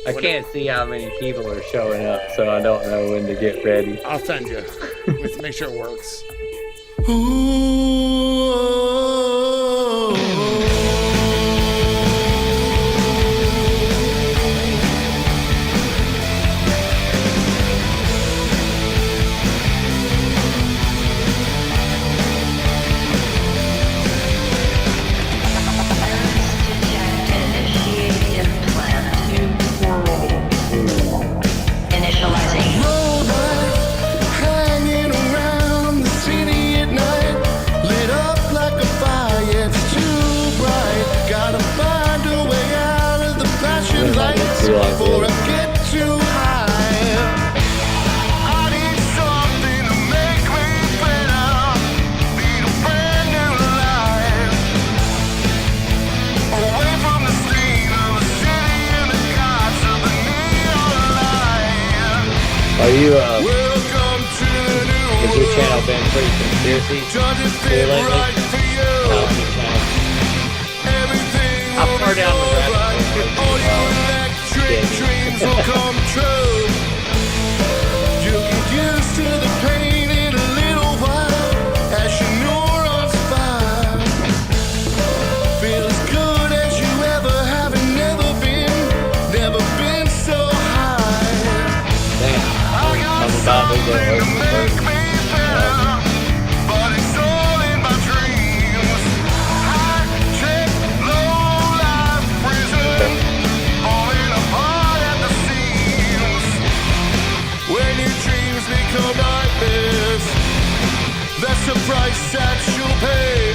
I can't see how many people are showing up, so I don't know when to get ready. I'll send you. Let's make sure it works. Before I get too high, I need something to make me better. Need a brand new life, away from the steam of the city and the gods of the neon light. Are you, Welcome to the new has your channel been pretty conspiracy? Does it fit right for you? Everything I'll throw down the rabbit hole. all your dreams will come true. You get used to the pain in a little while as your neurons fire. Feel as good as you ever have and never been so high. I got something to make me better, but it's all in my dreams. High tech, low life prison. When your dreams become nightmares, that's the price that you'll pay.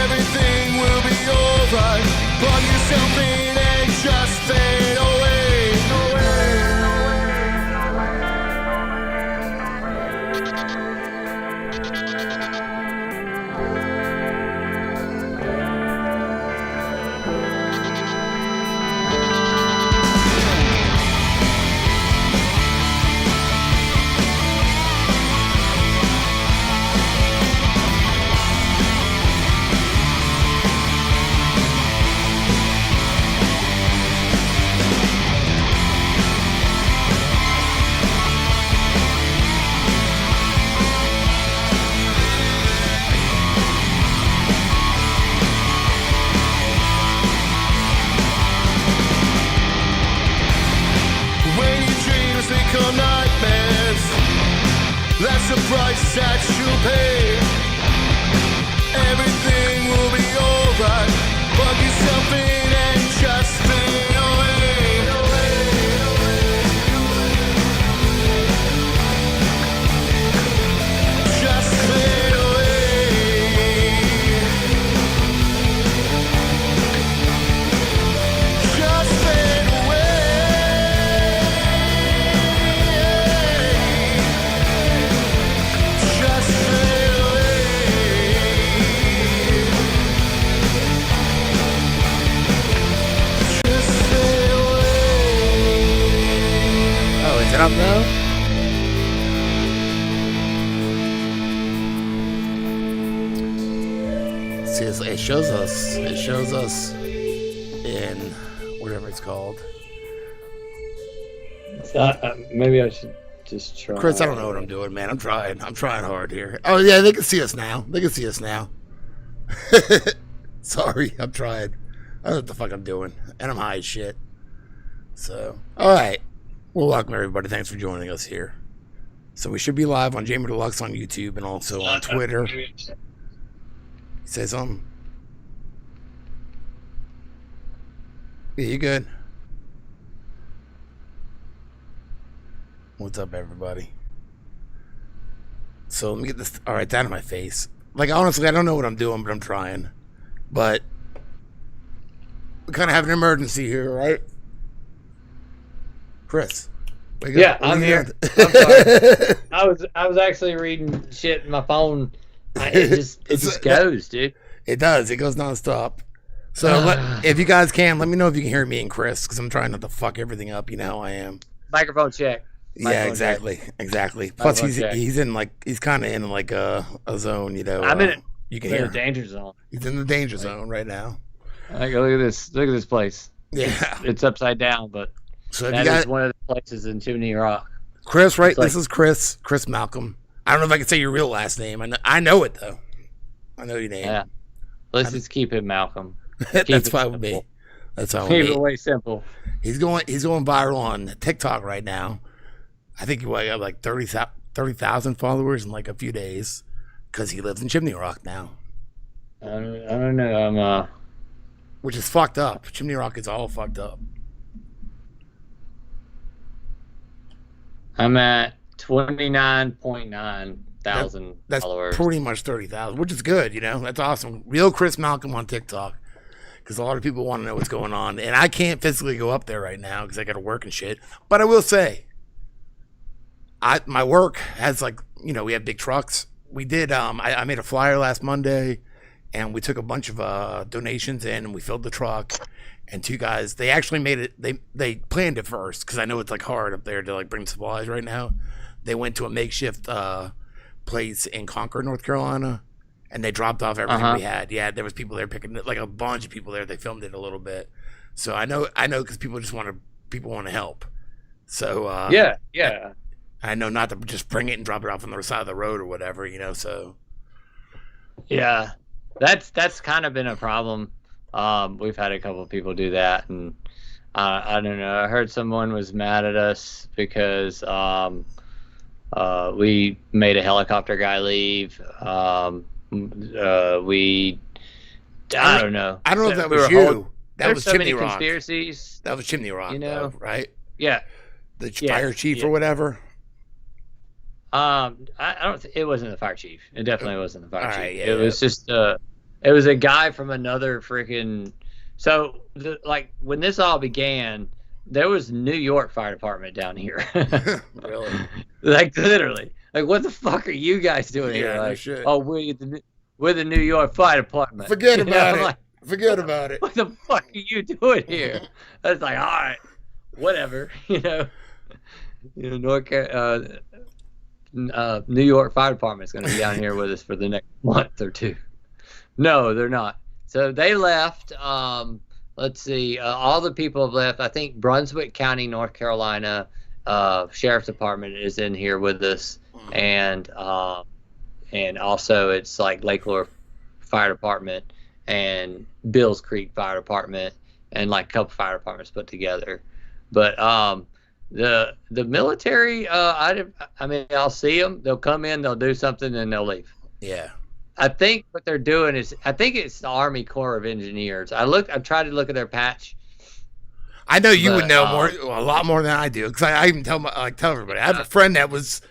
Everything will be alright. Plug yourself in and just fade away. Become nightmares, that's the price that you'll pay. Everything will be alright. Plug yourself in and just fade away. Just fade away. Just fade away. Up now? See, it shows us in whatever it's called. Maybe I should just try. Chris, I don't know what I'm doing, man. I'm trying hard here. Oh yeah, they can see us now. Sorry, I'm trying. I don't know what the fuck I'm doing, and I'm high as shit. So, all right. Well, welcome everybody. Thanks for joining us here. So we should be live on Jamie Dlux on YouTube and also on Twitter. Say something. Yeah, you good? What's up, everybody? So let me get this. All right, out of my face. Like honestly, I don't know what I'm doing, but I'm trying. But we kind of have an emergency here, right? Chris. Yeah, I'm here. I'm sorry. I was actually reading shit in my phone. It just goes, dude. It does. It goes nonstop. So if you guys can, let me know if you can hear me and Chris, because I'm trying not to fuck everything up. You know how I am. Microphone check. Yeah, exactly. Plus, he's in like he's kind of in like a zone. You know, I'm in it. You can hear the danger zone. He's in the danger zone right now. Look at this. Look at this place. Yeah. It's upside down, but So if that you is got one of the places in Chimney Rock. Chris, right? It's like- This is Chris Malcolm. I don't know if I can say your real last name. I know it though. I know your name. Yeah. Let's just keep it Malcolm. That's it fine with me. simple. That's fine with Keep me. it way simple. He's going viral on TikTok right now. I think he got like 30,000 followers in like a few days because he lives in Chimney Rock now, I don't know. which is fucked up. Chimney Rock is all fucked up. I'm at 29.9 thousand That's followers. pretty much 30,000, which is good. That's awesome. Real Chris Malcolm on TikTok, because a lot of people want to know what's going on, and I can't physically go up there right now because I got to work and shit. But I will say, my work has we have big trucks. We did. I made a flyer last Monday, and we took a bunch of donations in, and we filled the truck. And two guys, they actually made it. They planned it first because I know it's hard up there to bring supplies right now. They went to a makeshift place in Concord, North Carolina, and they dropped off everything we had. Yeah, there was people there picking it, a bunch of people there. They filmed it a little bit, so I know because people want to help. So yeah. I know not to just bring it and drop it off on the side of the road or whatever, So Yeah, that's kind of been a problem. We've had a couple of people do that, and I don't know. I heard someone was mad at us because we made a helicopter guy leave. I don't know. I don't know if that We was were you. That There's was so Chimney many Rock. conspiracies. That was Chimney Rock, though, right? Yeah. The fire chief or whatever. I don't. It wasn't the fire chief. It definitely wasn't the fire chief. Right, It was just it was a guy from another freaking. So when this all began, there was New York Fire Department down here. Really? Literally. What the fuck are you guys doing here? No shit. Oh, we're the New York Fire Department. Forget about it. Forget about it. What the fuck are you doing here? I was all right, whatever. New York Fire Department is going to be down here with us for the next month or two. No, they're not. So they left. Let's see. All the people have left. I think Brunswick County, North Carolina, Sheriff's Department is in here with us, and also it's Lake Lure Fire Department and Bills Creek Fire Department and a couple fire departments put together. But the military, I mean, I'll see them. They'll come in, they'll do something, and they'll leave. Yeah. I think what they're doing is, I think it's the Army Corps of Engineers. I tried to look at their patch. I know you would know a lot more than I do, because I even tell everybody. I have a friend that was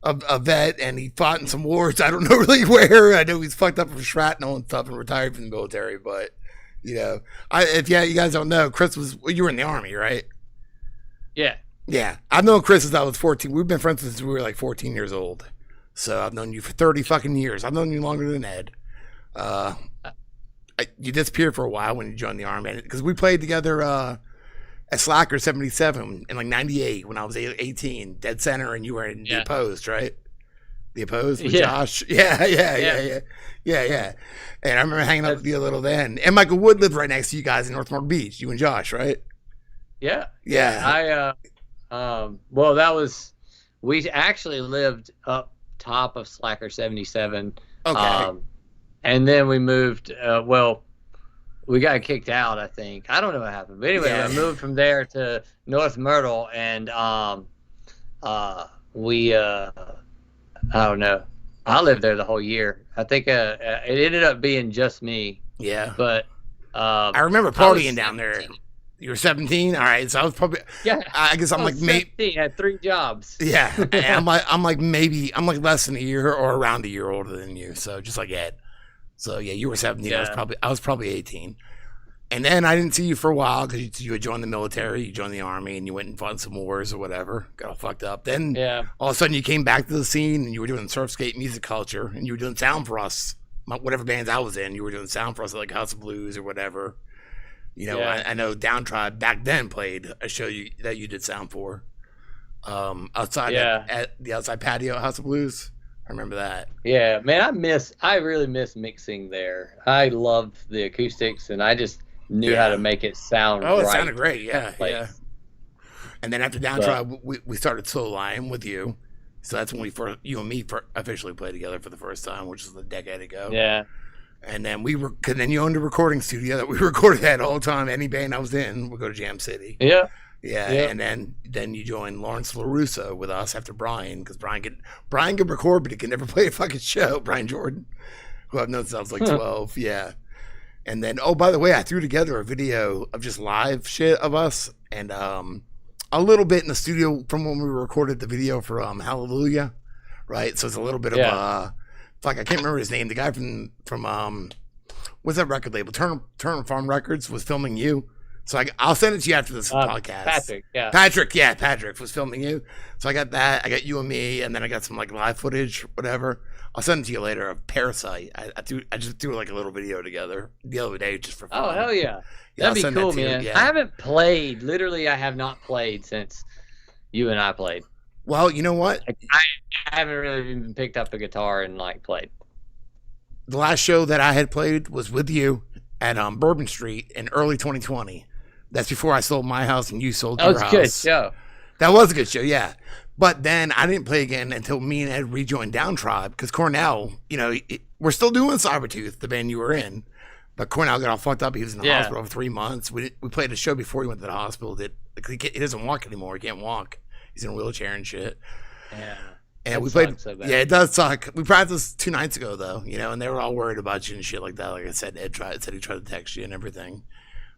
a vet, and he fought in some wars. I don't know really where. I know he's fucked up from shrapnel and stuff and retired from the military. But you guys don't know, Chris you were in the Army, right? Yeah. Yeah, I've known Chris since I was 14. We've been friends since we were 14 years old. So I've known you for 30 fucking years. I've known you longer than Ed. You disappeared for a while when you joined the Army, because we played together at Slacker 77 in 98 when I was 18, dead center, and you were in the Opposed, right? The Opposed with Josh. Yeah. And I remember hanging out with you a little then. And Michael Wood lived right next to you guys in North Myrtle Beach. You and Josh, right? Yeah. Yeah. We actually lived up top of Slacker 77. Okay. And then we moved, we got kicked out, I think. I don't know what happened. But anyway, I moved from there to North Myrtle, and I don't know. I lived there the whole year. I think it ended up being just me. Yeah. But I remember partying down there. You were 17? All right. So I was probably, I guess I'm maybe. I had 3 jobs. Yeah. And I'm less than a year or around a year older than you. So just like Ed. So yeah, you were 17. Yeah. I was probably 18. And then I didn't see you for a while because you had joined the military, you joined the Army, and you went and fought some wars or whatever. Got all fucked up. Then all of a sudden you came back to the scene and you were doing surf skate music culture and you were doing sound for us. Whatever bands I was in, you were doing sound for us, like House of Blues or whatever. I know Downtrod back then played a show that you did sound for. Outside at the outside patio at House of Blues. I remember that. Yeah, man, I really miss mixing there. I love the acoustics, and I just knew how to make it sound Oh, it right. sounded great. Yeah, Like, yeah. And then after Downtribe, we started Slow Lion with you. So that's when you and me officially played together for the first time, which was a decade ago. Yeah. And then then you owned a recording studio that we recorded at all the time. Any band I was in would go to Jam City. Yeah. Yeah. And then you joined Lawrence LaRusso with us after Brian, because Brian could record, but he could never play a fucking show. Brian Jordan, who I've known since I was like 12. Yeah. And then, oh, by the way, I threw together a video of just live shit of us, and a little bit in the studio from when we recorded the video for Hallelujah, right? So it's a little bit of fuck, I can't remember his name. The guy from what's that record label? Turner Farm Records was filming you. So I'll send it to you after this podcast. Patrick was filming you. So I got that. I got you and me, and then I got some like live footage, whatever. I'll send it to you later of Parasite. I just threw like a little video together the other day just for fun. Oh, hell yeah. That'd be cool, man. I haven't played. Literally, I have not played since you and I played. Well, you know what? I haven't really even picked up a guitar and like played. The last show that I had played was with you at Bourbon Street in early 2020. That's before I sold my house and you sold your house. That was a good show. That was a good show, yeah. But then I didn't play again until me and Ed rejoined Downtribe, because Cornell, we're still doing Cybertooth, the band you were in. But Cornell got all fucked up. He was in the hospital for 3 months. We played a show before he went to the hospital. He doesn't walk anymore. He can't walk. He's in a wheelchair and shit. Yeah. And we played. So yeah, it does suck. We practiced 2 nights ago though, and they were all worried about you and shit like that. Like I said, Ed said he tried to text you and everything.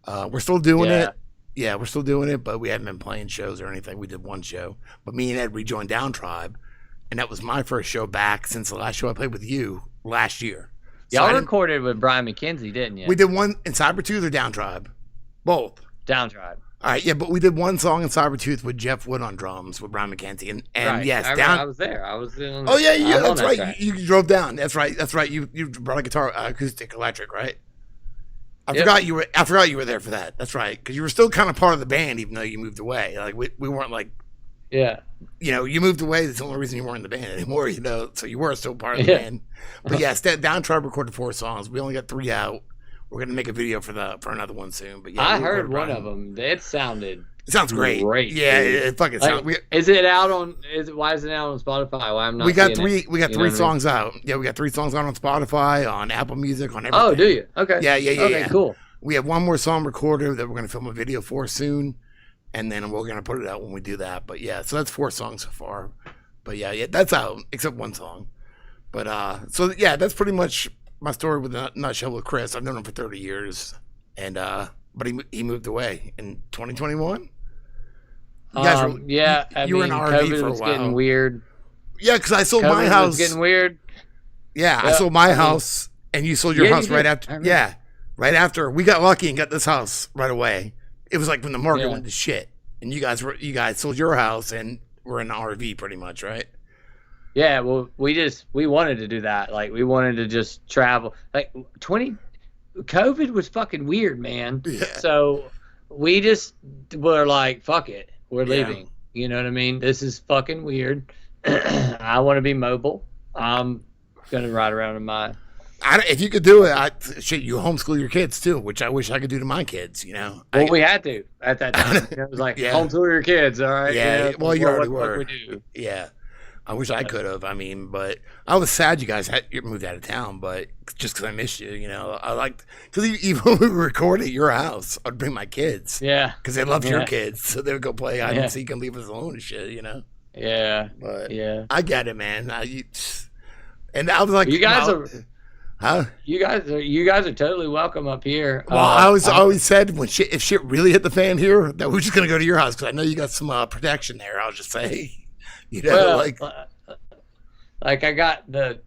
We're still doing it. Yeah, we're still doing it, but we haven't been playing shows or anything. We did one show, but me and Ed rejoined Downtribe, and that was my first show back since the last show I played with you last year. So y'all recorded with Brian McKenzie, didn't you? We did one in Cybertooth or Downtribe? Both. Downtribe. All right, yeah, but we did one song in Cybertooth with Jeff Wood on drums with Brian McKenzie, and right. yes, I was there. I was in. Oh yeah, that's right. You drove down. That's right. You brought a guitar, acoustic, electric, right? I forgot you were there for that. That's right, because you were still kind of part of the band, even though you moved away. Like we weren't like. Yeah. You moved away. That's the only reason you weren't in the band anymore. So you were still part of the band. But yes, Downtribe recorded 4 songs. We only got 3 out. We're gonna make a video for another one soon. But yeah, I heard one of them. It sounds great. Yeah, it fucking sounds. Is it out on? Why is it out on Spotify? Why I'm not? We got 3. We got 3 songs out. Yeah, we got 3 songs out on Spotify, on Apple Music, on everything. Oh, do you? Okay. Yeah. Okay, cool. We have one more song recorded that we're gonna film a video for soon, and then we're gonna put it out when we do that. But yeah, so that's 4 songs so far. But yeah, that's out except one song. But so yeah, that's pretty much my story with a nutshell with Chris. I've known him for 30 years, and but he moved away in 2021. You guys were, you were in RV COVID for a was while. Getting weird. Yeah, because I sold my house. Was getting weird. Yeah, I sold my house, and you sold your house right after. Yeah, right after we got lucky and got this house right away. It was like when the market went to shit, and you guys sold your house and were in an RV pretty much, right? Yeah, well, we wanted to do that. Like, we wanted to just travel. Like, COVID was fucking weird, man. Yeah. So we just were like, fuck it, we're leaving. You know what I mean? This is fucking weird. I want to be mobile. I'm gonna ride around in my. If you could do it, you homeschool your kids too, which I wish I could do to my kids. Well, we had to at that time. It was like homeschool your kids, all right. Yeah. Well, you already were. We do. Yeah. I wish I could have. I mean, but I was sad you guys moved out of town, but just because I missed you, I liked, because even when we recorded at your house, I'd bring my kids. Yeah. Because they loved your kids. So they would go play hide and seek and leave us alone and shit, Yeah. But I get it, man. And I was like, you guys are. Huh? You guys are totally welcome up here. Well, I always said if shit really hit the fan here, that we're just gonna go to your house because I know you got some protection there. I'll just say. Like I got the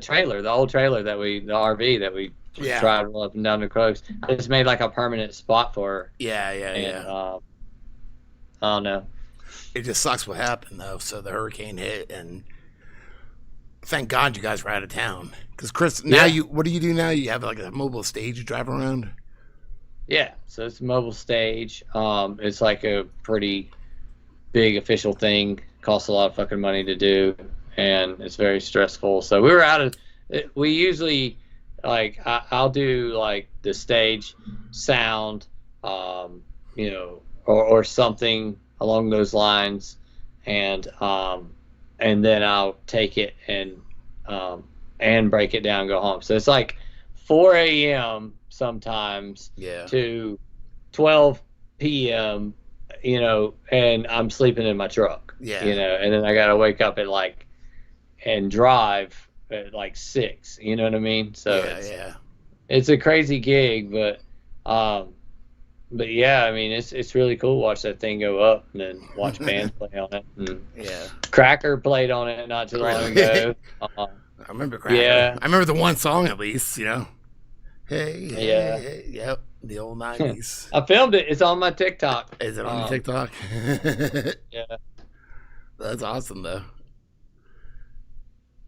trailer, the old trailer the RV that we traveled up and down the coast. I just made like a permanent spot for her. Yeah. I don't know. It just sucks what happened though. So the hurricane hit, and thank God you guys were out of town. Because Chris, now what do you do now? You have like a mobile stage you drive around. Yeah, so it's a mobile stage. It's like a pretty big official thing. Costs a lot of fucking money to do, and it's very stressful. So we were we usually like I'll do like the stage sound, you know, or something along those lines, and then I'll take it and break it down and go home. So it's like 4 a.m. sometimes to 12 p.m. You know, and I'm sleeping in my truck. Yeah. You know, and then I gotta wake up at like and drive at like 6. You know what I mean? So it's a crazy gig, but yeah, I mean it's really cool to watch that thing go up and then watch bands play on it. And Cracker played on it not too long ago. I remember Cracker. Yeah. I remember the one song at least, you know. Hey, yep, the old 90s. I filmed it. It's on my TikTok. Is it on your TikTok? Yeah. That's awesome though.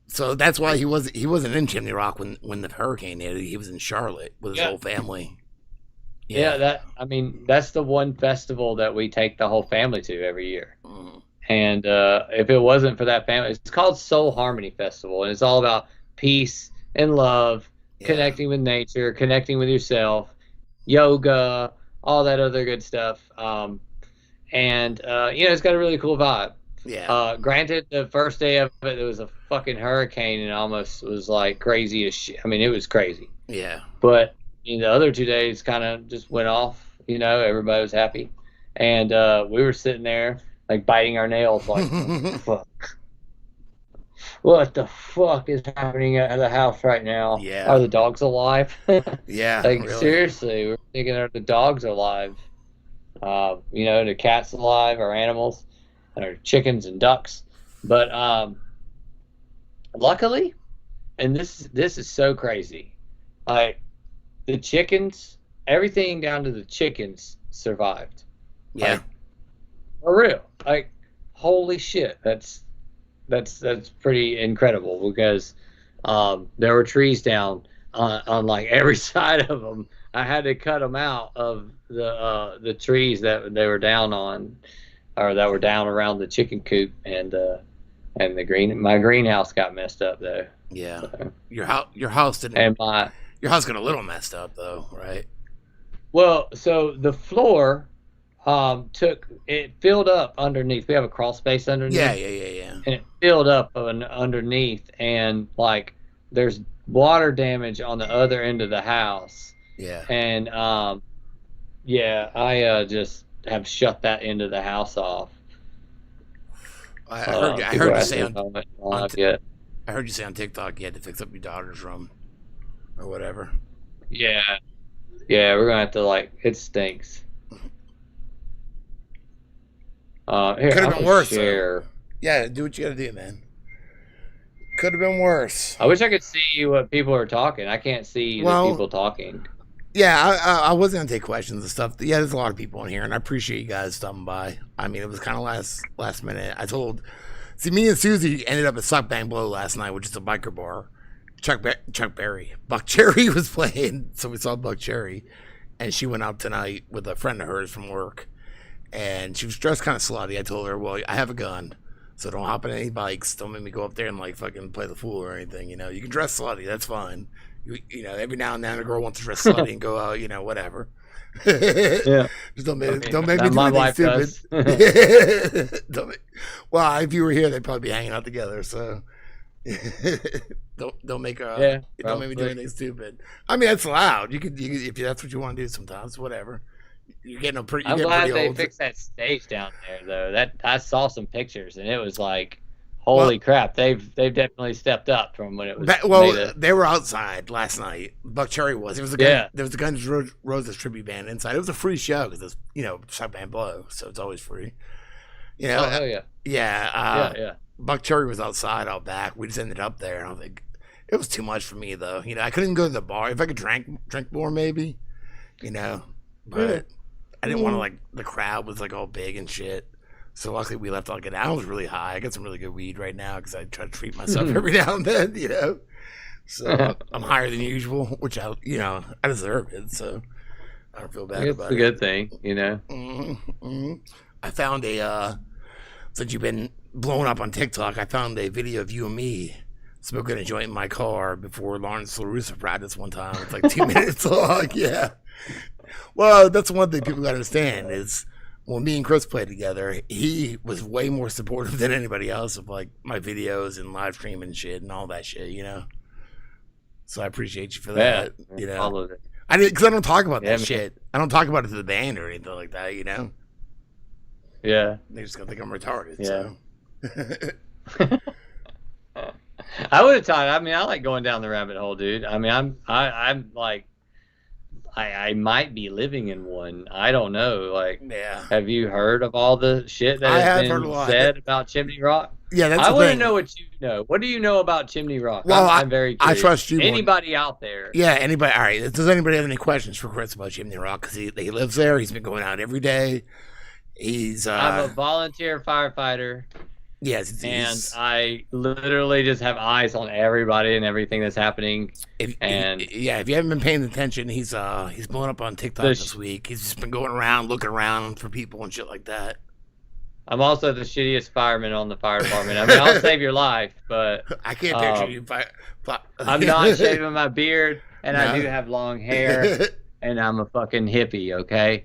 So that's why he wasn't in Chimney Rock when the hurricane hit. He was in Charlotte with his whole family. Yeah, that's the one festival that we take the whole family to every year. And if it wasn't for that family, it's called Soul Harmony Festival, and it's all about peace and love, connecting with nature, connecting with yourself, yoga, all that other good stuff. And you know, it's got a really cool vibe. Yeah. Granted, the first day of it, there was a fucking hurricane and almost was like crazy as shit. I mean, it was crazy. Yeah. But you know, the other 2 days kind of just went off. You know, everybody was happy, and we were sitting there like biting our nails, like, fuck. What the fuck is happening at the house right now? Yeah. Are the dogs alive? Yeah. Like, really. seriously, we're thinking, are the dogs alive? You know, the cats alive, our animals, and our chickens and ducks. But luckily, and this is so crazy, like the chickens, everything down to the chickens survived. Yeah. Like, for real. Like, holy shit, that's pretty incredible, because there were trees down on like every side of them. I had to cut them out of the trees that they were down on, or that were down around the chicken coop, and my greenhouse got messed up though. Yeah. So, Your house didn't. and your house got a little messed up though, right? well, so the floor filled up underneath. We have a crawl space underneath. Yeah. And it filled up underneath, and like there's water damage on the other end of the house. Yeah. And I just have shut that end of the house off. I heard you say on TikTok you had to fix up your daughter's room or whatever. Yeah, we're gonna have to, like, it stinks. Here, Could have been worse. Share. Yeah, do what you gotta do, man. Could have been worse. I wish I could see what people are talking. I can't see the people talking. Yeah, I was gonna take questions and stuff. Yeah, there's a lot of people in here, and I appreciate you guys stopping by. I mean, it was kind of last minute. Me and Susie ended up at Suck Bang Blow last night, which is a biker bar. Chuck Berry, Buck Cherry was playing, so we saw Buck Cherry, and she went out tonight with a friend of hers from work, and she was dressed kind of slutty. I told her, well, I have a gun, so don't hop on any bikes. Don't make me go up there and like fucking play the fool or anything. You know, you can dress slutty, that's fine. You know, every now and then a girl wants to dress slutty and go out, you know, whatever. Yeah. Just don't make me do anything stupid. Well, if you were here, they'd probably be hanging out together. So don't make me do anything stupid. I mean, that's allowed. You could if that's what you want to do sometimes. Whatever. You're getting pretty. I'm glad they fixed that stage down there, though. That I saw some pictures, and it was like, holy crap! They've definitely stepped up from when it was. They were outside last night. Buck Cherry was. It was there was the Guns N' Roses tribute band inside. It was a free show because it's Suck Band Blow, so it's always free. You know. Oh hell yeah. Yeah. Buck Cherry was outside, out back. We just ended up there, and I was like, it was too much for me though. You know, I couldn't go to the bar. If I could drink more, maybe. You know, but I didn't want to, like, the crowd was like all big and shit. So luckily we left like an hour. I was really high. I got some really good weed right now because I try to treat myself every now and then, you know. So I'm higher than usual, which I deserve it. So I don't feel bad about it. It's a good thing, you know. I found since you've been blowing up on TikTok, I found a video of you and me smoking a joint in my car before Lawrence LaRusso practice one time. It's like 2 minutes long. Yeah. Well, that's one thing people got to understand is when me and Chris played together, he was way more supportive than anybody else of like my videos and live streaming and shit and all that shit, you know? So I appreciate you for that, you know? All of it. Because I don't talk about that shit. I don't talk about it to the band or anything like that, you know? Yeah. They're just going to think I'm retarded, yeah. So. I would have talked. I mean, I like going down the rabbit hole, dude. I mean, I'm like, I might be living in one. I don't know. Like, yeah. Have you heard of all the shit that has been said about Chimney Rock? Yeah, that's I want to know what you know. What do you know about Chimney Rock? Well, I'm very curious. I trust you. Anybody out there? Yeah, anybody. All right. Does anybody have any questions for Chris about Chimney Rock? Because he lives there. He's been going out every day. I'm a volunteer firefighter. Yes, and I literally just have eyes on everybody and everything that's happening. If you haven't been paying attention, he's blowing up on TikTok this week. He's just been going around, looking around for people and shit like that. I'm also the shittiest fireman on the fire department. I mean, I'll save your life, but I can't picture you. I'm not shaving my beard, and I do have long hair, and I'm a fucking hippie. Okay.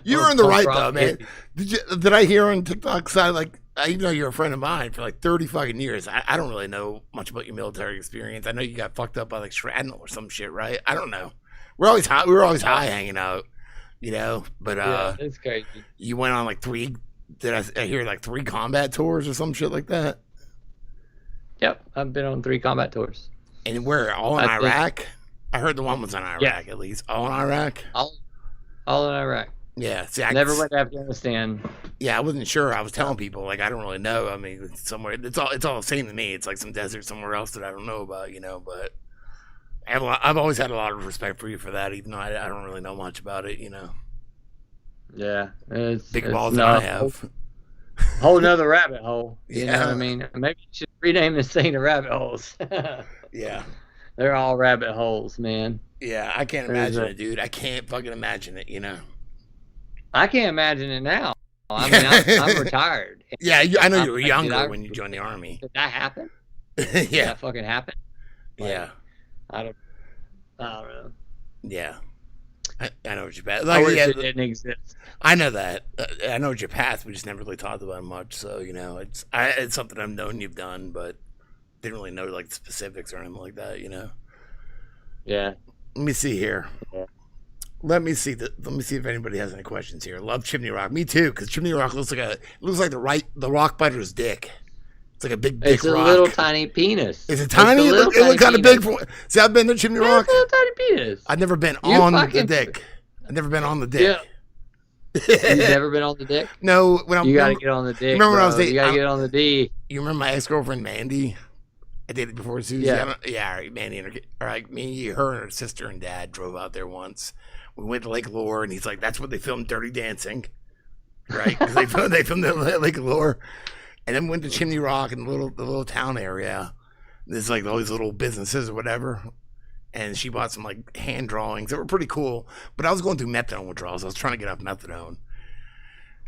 You were in the right though, man. Did I hear on TikTok side like even though you're a friend of mine for like 30 fucking years, I don't really know much about your military experience. I know you got fucked up by like shrapnel or some shit, right? I don't know. We were always high hanging out, you know. But yeah, it's crazy. You went on like 3. Did I hear like 3 combat tours or some shit like that? Yep, I've been on 3 combat tours. And where? All in Iraq? I heard the one was in Iraq at least. All in Iraq? All in Iraq. Yeah. See, I never went to Afghanistan. Yeah, I wasn't sure. I was telling people like I don't really know. I mean, somewhere it's all the same to me. It's like some desert somewhere else that I don't know about, you know. But I've always had a lot of respect for you for that, even though I don't really know much about it, you know. Yeah, big balls than I have. Whole nother rabbit hole. You know what I Yeah. mean? Maybe you should rename this thing to Rabbit Holes. Yeah. They're all rabbit holes, man. Yeah, I can't imagine it, dude. I can't fucking imagine it, you know. I can't imagine it now. I mean, I'm retired. Yeah, I know you were younger when you joined the Army. Did that happen? Yeah. Did that fucking happen? Like, Yeah. I don't know. Yeah. I know what your path. I Like, wish yeah, it didn't exist. I know that. I know what your path. We just never really talked about it much. So you know, it's something I've known you've done, but didn't really know like the specifics or anything like that. You know. Yeah. Let me see here. Yeah. Let me see if anybody has any questions here. Love Chimney Rock. Me too, because Chimney Rock looks like the rock biter's dick. It's like a big dick rock. It's a little tiny penis. Is it tiny? It look kind of big. See, I've been to Chimney Rock. It's a little tiny penis. I've never been on the dick. I've never been on the dick. Yeah. You've never been on the dick? No. You gotta get on the dick. Remember when I was dating? You gotta get on the D. You remember my ex-girlfriend Mandy? I dated before Susie. Yeah. All right, Mandy and her and her sister and dad drove out there once. We went to Lake Lure, and he's like, "That's what they filmed Dirty Dancing, right?" Because they filmed it at Lake Lure, and then we went to Chimney Rock in the little town area. There's like all these little businesses or whatever, and she bought some like hand drawings that were pretty cool. But I was going through methadone withdrawals. I was trying to get off methadone.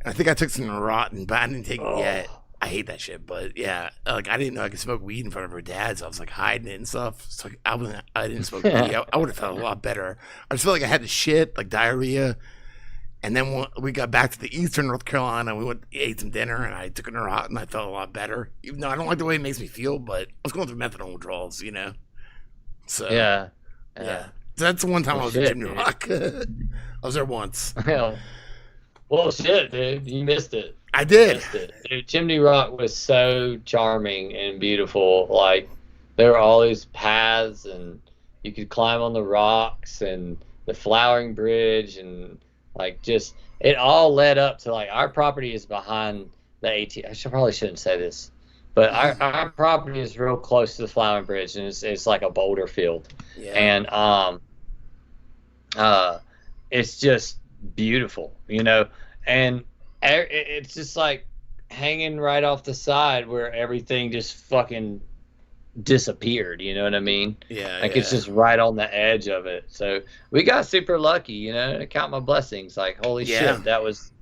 And I think I took some Neurontin, but I didn't take it yet. I hate that shit, but yeah, like I didn't know I could smoke weed in front of her dad, so I was like hiding it and stuff. So I didn't smoke weed. I would have felt a lot better. I just felt like I had the shit, like diarrhea. And then when we got back to the eastern North Carolina, we ate some dinner, and I took a Neurontin, and I felt a lot better. Even though I don't like the way it makes me feel, but I was going through methadone withdrawals, you know. So Yeah. So that's the one time I was in Chimney Rock. I was there once. Well, shit, dude, you missed it. I did. Dude, Chimney Rock was so charming and beautiful. Like, there were all these paths, and you could climb on the rocks, and the flowering bridge, and like just it all led up to like our property is behind the AT. Probably shouldn't say this, but our property is real close to the flowering bridge, and it's like a boulder field, and it's just beautiful, you know, and it's just like hanging right off the side where everything just fucking disappeared, you know what I mean? It's just right on the edge of it. So we got super lucky, you know. I count my blessings. Like, holy shit, that was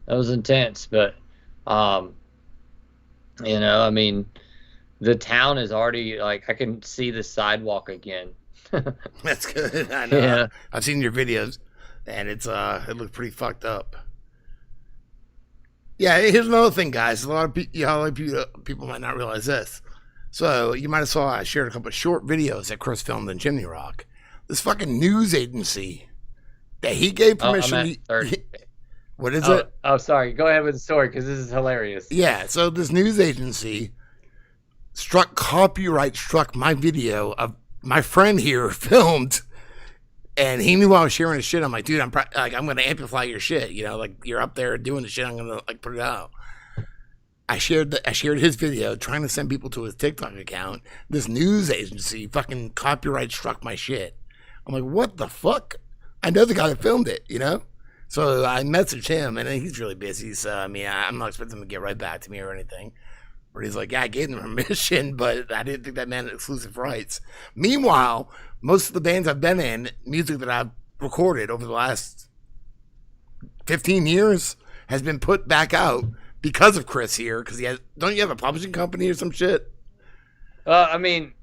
intense. But you know, I mean, the town is already like I can see the sidewalk again. That's good. I know. Yeah. I've seen your videos, and it looks pretty fucked up. Yeah, here's another thing, guys. A lot of people might not realize this. So you might have saw I shared a couple of short videos that Chris filmed in Chimney Rock. This fucking news agency that he gave permission. What is it? Oh, sorry. Go ahead with the story because this is hilarious. Yeah. So this news agency struck my video of my friend here filmed, and he knew I was sharing his shit. I'm like, dude, I'm gonna amplify your shit. You know, like you're up there doing the shit. I'm gonna like put it out. I shared his video trying to send people to his TikTok account. This news agency fucking copyright struck my shit. I'm like, what the fuck? I know the guy that filmed it, you know? So I messaged him, and he's really busy. So, I mean, I'm not expecting him to get right back to me or anything. But he's like, yeah, I gave him permission, but I didn't think that meant exclusive rights. Meanwhile, most of the bands I've been in, music that I've recorded over the last 15 years, has been put back out because of Chris here. Because don't you have a publishing company or some shit? I mean,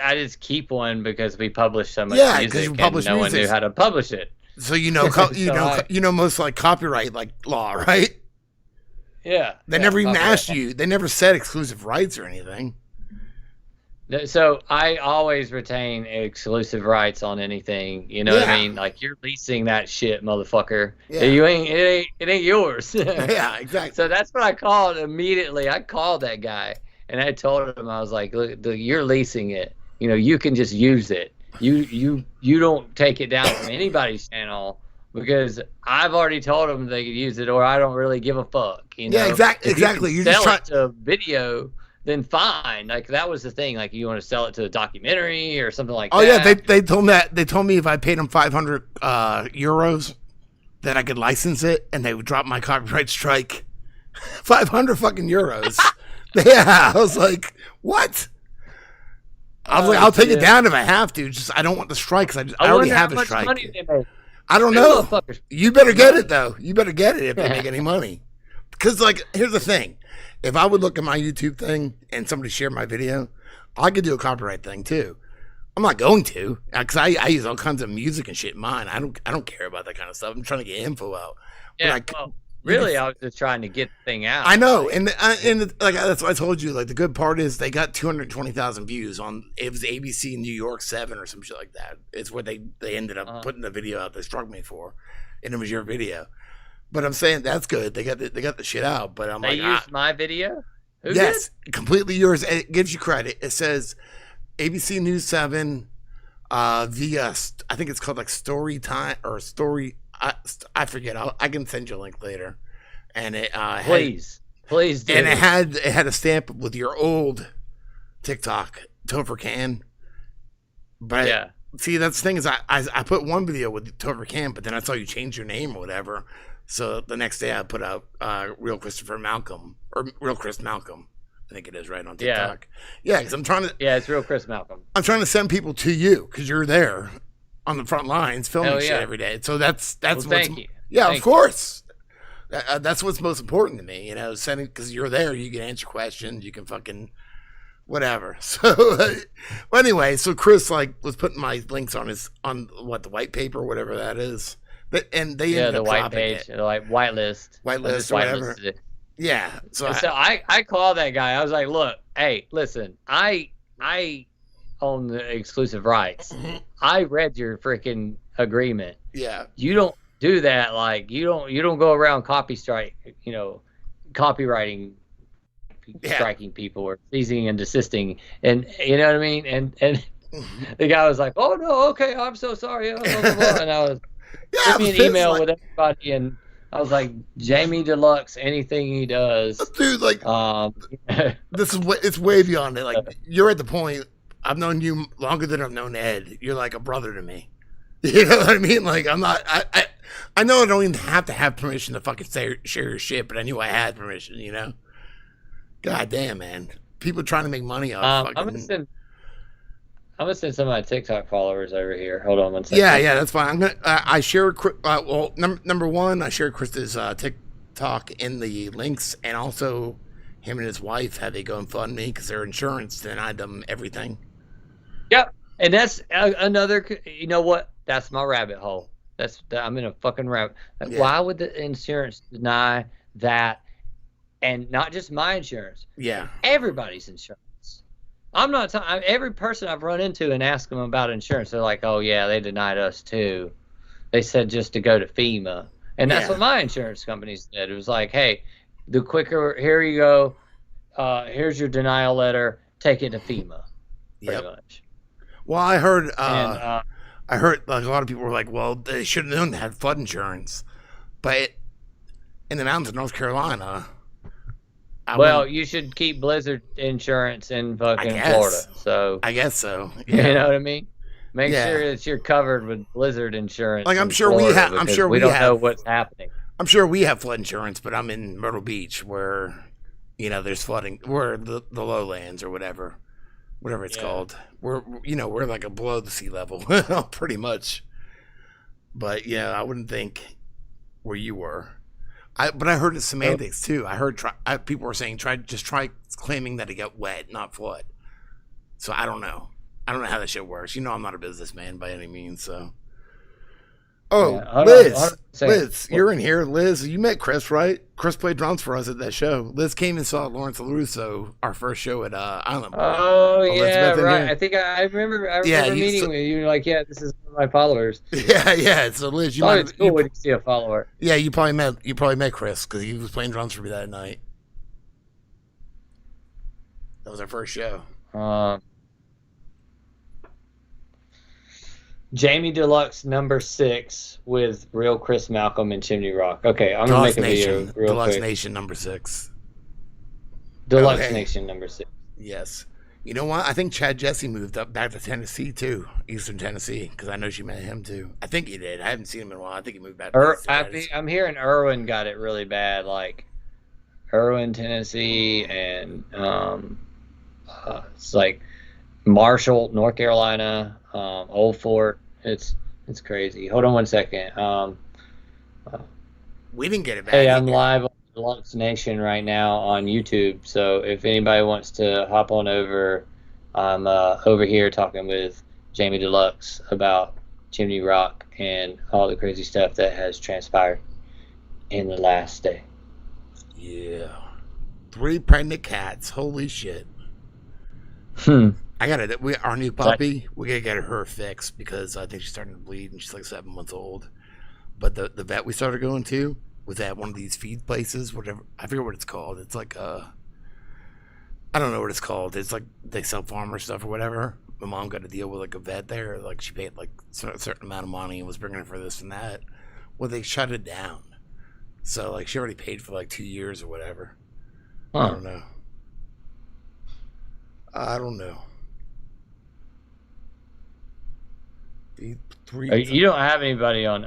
I just keep one because we publish so much music, and no one knew how to publish it. So you know most like copyright like law, right? Yeah. They never even asked you. They never said exclusive rights or anything. So I always retain exclusive rights on anything. You know what I mean? Like you're leasing that shit, motherfucker. Yeah. It ain't yours. Yeah, exactly. So that's what I called immediately. I called that guy and I told him, I was like, look, you're leasing it. You know, you can just use it. You don't take it down from anybody's channel because I've already told them they could use it, or I don't really give a fuck. You know? Yeah, exactly. You sell it to video, then fine. Like that was the thing. Like you want to sell it to a documentary or something like that. Oh yeah, they told me that. They told me if I paid them 500 euros, that I could license it, and they would drop my copyright strike. 500 fucking euros. Yeah, I was like, what? I was like, I'll take it down if I have to. Just I don't want the strike because I already have a strike. I don't know. You better get it though. You better get it if they make any money. Because like, here's the thing: if I would look at my YouTube thing and somebody shared my video, I could do a copyright thing too. I'm not going to because I use all kinds of music and shit in mine. I don't care about that kind of stuff. I'm trying to get info out. Yeah. Really, I was just trying to get the thing out. I know, and like that's what I told you. Like the good part is they got 220,000 views on it was ABC New York 7 or some shit like that. It's where they ended up putting the video out they struck me for, and it was your video. But I'm saying that's good. They got the shit out. But they used my video. Who yes, did? Completely yours. It gives you credit. It says ABC News 7 via I think it's called like Story Time or Story. I forget. I can send you a link later. And it please do. And it had a stamp with your old TikTok Topher Can. But yeah, see that's the thing is I put one video with Topher Can, but then I saw you change your name or whatever. So the next day I put out Real Christopher Malcolm or Real Chris Malcolm. I think it is right on TikTok. Yeah, because I'm trying to. Yeah, it's Real Chris Malcolm. I'm trying to send people to you because you're there on the front lines filming shit every day. So that's thank you. Yeah, of course. That's what's most important to me, you know, sending because you're there, you can answer questions, you can fucking whatever. So well, anyway, so Chris like was putting my links on the white paper or whatever that is, and they ended the up white page, the like white list, or whatever. Yeah, so I called that guy. I was like, look, hey, listen, I own the exclusive rights. Mm-hmm. I read your freaking agreement. Yeah, you don't do that. Like you don't go around copyrighting striking people or ceasing and desisting, and you know what I mean. And the guy was like, "Oh no, okay, I'm so sorry." Blah, blah, blah. And I was sent me an email with everybody, and I was like, Jamie Dlux, anything he does, dude. Like, this is it's way beyond it. Like, you're at the point. I've known you longer than I've known Ed. You're like a brother to me. You know what I mean? Like, I'm not. I know I don't even have to have permission to fucking share your shit, but I knew I had permission. You know? God damn, man. People trying to make money off. I'm gonna send some of my TikTok followers over here. Hold on one second. Yeah, that's fine. I'm gonna. I shared. Number one, I shared Chris's TikTok in the links, and also him and his wife had a GoFundMe because their insurance denied them everything. Yep. And that's another. You know what? That's my rabbit hole. I'm in a fucking rabbit. Yeah. Why would the insurance deny that? And not just my insurance. Yeah. Everybody's insurance. I'm not talking. Every person I've run into and asked them about insurance, they're like, "Oh yeah, they denied us too. They said just to go to FEMA." And that's what my insurance company said. It was like, "Hey, the quicker, here you go. Here's your denial letter. Take it to FEMA." Pretty much. Well, I heard like a lot of people were like, "Well, they should have known they had flood insurance," but in the mountains of North Carolina. You should keep blizzard insurance in fucking Florida. So I guess so. Yeah. You know what I mean? Make sure that you're covered with blizzard insurance. Like I'm sure we don't know what's happening. I'm sure we have flood insurance, but I'm in Myrtle Beach where, there's flooding. We're the lowlands or whatever it's called. We're like a below the sea level, pretty much. But I wouldn't think where you were. But I heard it's semantics too. I heard people were saying try claiming that it got wet, not flood. So I don't know. I don't know how that shit works. I'm not a businessman by any means. So. Oh, Liz, you're in here. Liz, you met Chris, right? Chris played drums for us at that show. Liz came and saw Lawrence LaRusso, our first show at Island Boy. Oh, yeah, right. I think I remember meeting with you. Like, this is one of my followers. Yeah. So Liz, it's cool when you see a follower. Yeah, you probably met Chris because he was playing drums for me that night. That was our first show. Jamie Dlux number 6 with Real Chris Malcolm and Chimney Rock. Okay, I'm gonna make a video real Dlux quick. Nation number 6. Dlux Nation number 6. Yes. You know what? I think Chad Jesse moved up back to Tennessee too, Eastern Tennessee, because I know she met him too. I think he did. I haven't seen him in a while. I think he moved back. I'm hearing Irwin got it really bad, like Irwin, Tennessee, and it's like Marshall, North Carolina, Old Fort. It's crazy. Hold on one second. We didn't get it back. Hey, I'm live on Dlux Nation right now on YouTube. So if anybody wants to hop on over, I'm over here talking with Jamie Dlux about Chimney Rock and all the crazy stuff that has transpired in the last day. Yeah. 3 pregnant cats. Holy shit. Our new puppy, we gotta get her fixed because I think she's starting to bleed and she's like 7 months old. But the vet we started going to was at one of these feed places, whatever. I forget what it's called. It's like I don't know what it's called. It's like they sell farmer stuff or whatever. My mom got to deal with like a vet there. Like she paid like a certain amount of money and was bringing her for this and that. Well, they shut it down. So like she already paid for like 2 years or whatever. I don't know. You don't have anybody on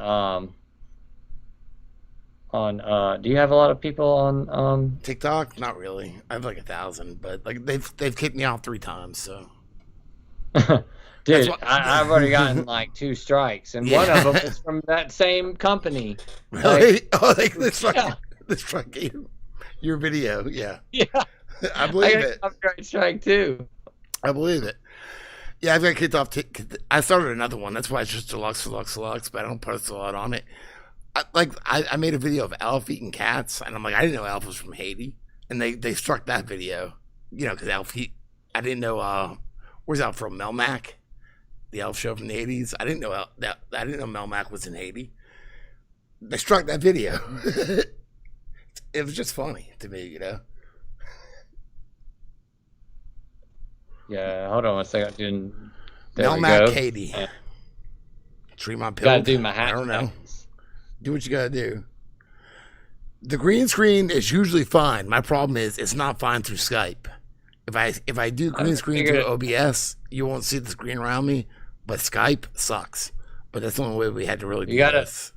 do you have a lot of people on TikTok? Not really. I have like 1,000, but like they've kicked me off 3 times, so dude, I've already gotten like 2 strikes, and one of them is from that same company. Really? This fucking your video, yeah. I believe it. Copyright strike too. I believe it. Yeah, I've got kicked off. I started another one. That's why it's just Dlux, but I don't post a lot on it. I made a video of Alf eating cats, and I'm like, I didn't know Alf was from Haiti, and they struck that video, because Alf, I didn't know, where's Alf from? Melmac, the Alf show from the 80s. I didn't know Melmac was in Haiti. They struck that video. It was just funny to me, Yeah, hold on one second. Melmac, Haiti. Tremont Pill. Gotta do my hat. I don't know. Do what you gotta do. The green screen is usually fine. My problem is it's not fine through Skype. If I do green screen through OBS, you won't see the screen around me. But Skype sucks. But that's the only way we had to really do this.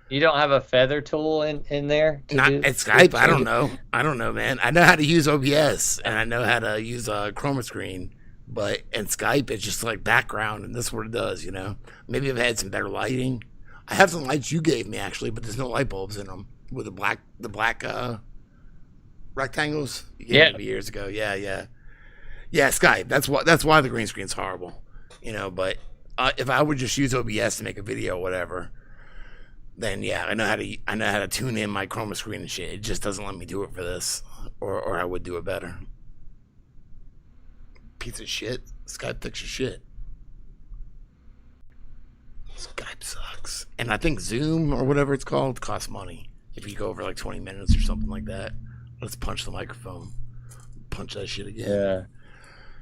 You don't have a feather tool in there? Not at Skype. I don't know, man. I know how to use OBS and I know how to use a chroma screen, but in Skype it's just like background, and this is what it does. Maybe I've had some better lighting. I have some lights you gave me actually, but there's no light bulbs in them with the black rectangles. You gave Yeah. me years ago. Yeah, Skype. That's why the green screen's horrible. But if I would just use OBS to make a video or whatever, then yeah, I know how to tune in my chroma screen and shit. It just doesn't let me do it for this, or I would do it better. Piece of shit. Skype thinks your shit. Skype sucks. And I think Zoom or whatever it's called costs money. If you go over like 20 minutes or something like that. Let's punch the microphone. Punch that shit again.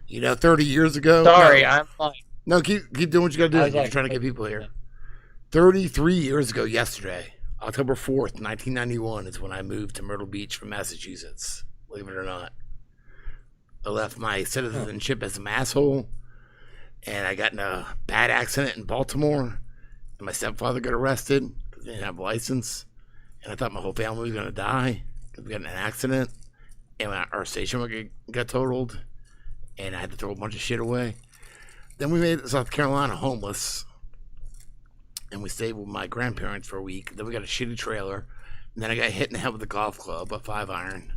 Yeah. 30 years ago. Sorry, I'm like. No, keep doing what you gotta do. I'm like, trying to get people here. 33 years ago yesterday, October 4th, 1991 is when I moved to Myrtle Beach from Massachusetts. Believe it or not. I left my citizenship as an asshole, and I got in a bad accident in Baltimore. And my stepfather got arrested because he didn't have a license. And I thought my whole family was going to die because we got in an accident. And our station got totaled. And I had to throw a bunch of shit away. Then we made it to South Carolina homeless. And we stayed with my grandparents for a week. Then we got a shitty trailer. And then I got hit in the head with a golf club, a 5-iron.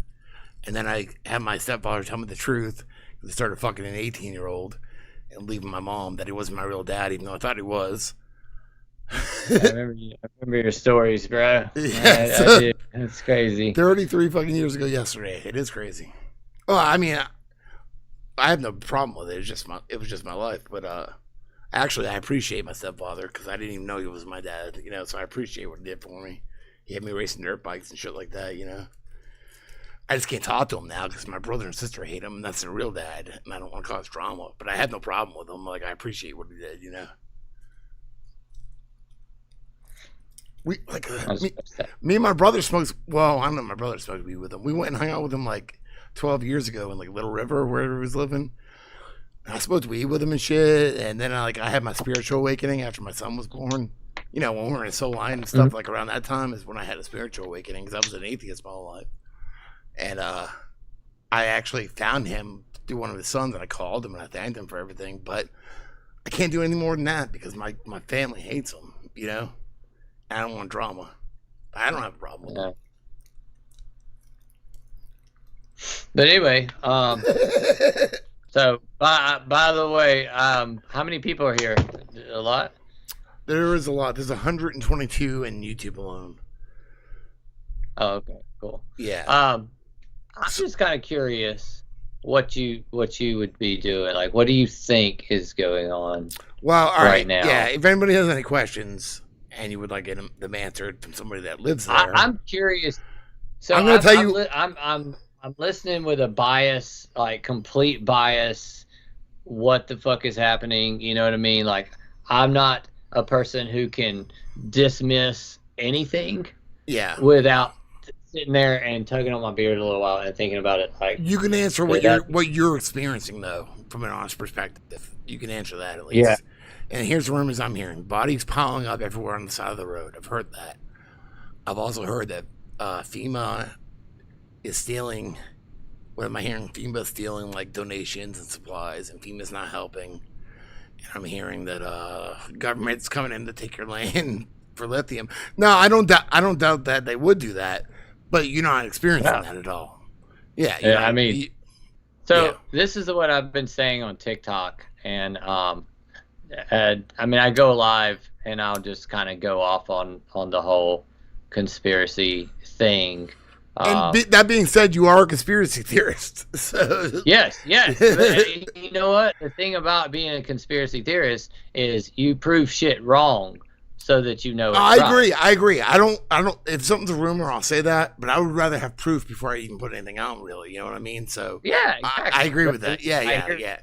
And then I had my stepfather tell me the truth. He started fucking an 18-year-old and leaving my mom that he wasn't my real dad, even though I thought he was. I remember your stories, bro. Yes. I do. It's crazy. 33 fucking years ago yesterday. It is crazy. Well, I mean, I have no problem with it. It was just my life. But actually, I appreciate my stepfather because I didn't even know he was my dad. So I appreciate what he did for me. He had me racing dirt bikes and shit like that. I just can't talk to him now because my brother and sister hate him, and that's their real dad, and I don't want to cause drama. But I had no problem with him. Like, I appreciate what he did. Me and my brother smoked. Well, I don't know. My brother smoked weed with him. We went and hung out with him like 12 years ago in like Little River, wherever he was living. And I smoked weed with him and shit. And then I had my spiritual awakening after my son was born. When we were in Soul Line and stuff, like around that time is when I had a spiritual awakening because I was an atheist my whole life. And I actually found him through one of his sons, and I called him and I thanked him for everything. But I can't do any more than that because my family hates him. I don't want drama. I don't have a problem with it. But anyway, so by the way, how many people are here? A lot? There is a lot. There's 122 in YouTube alone. Oh, okay, cool. Yeah. I'm just kind of curious what you would be doing. Like, what do you think is going on? Well, all right now? Yeah. If anybody has any questions and you would like them answered from somebody that lives there, I'm curious. So I'm going to tell you. I'm listening with a bias, like complete bias. What the fuck is happening? You know what I mean? Like, I'm not a person who can dismiss anything. Yeah. Without sitting there and tugging on my beard a little while and thinking about it. Like, you can answer what you're experiencing though, from an honest perspective. You can answer that at least. Yeah. And here's the rumors I'm hearing: bodies piling up everywhere on the side of the road. I've heard that. I've also heard that FEMA is stealing. What am I hearing? FEMA stealing like donations and supplies, and FEMA's not helping. And I'm hearing that government's coming in to take your land for lithium. No, I don't doubt that they would do that, but you're not experiencing that at all. Yeah. This is what I've been saying on TikTok, and I go live and I'll just kind of go off on the whole conspiracy thing. And that being said, you are a conspiracy theorist. So. Yes. But you know what? The thing about being a conspiracy theorist is you prove shit wrong so that you know it's right. I agree. I don't. If something's a rumor, I'll say that. But I would rather have proof before I even put anything out. Really, you know what I mean? So yeah, exactly. I agree with that. Yeah.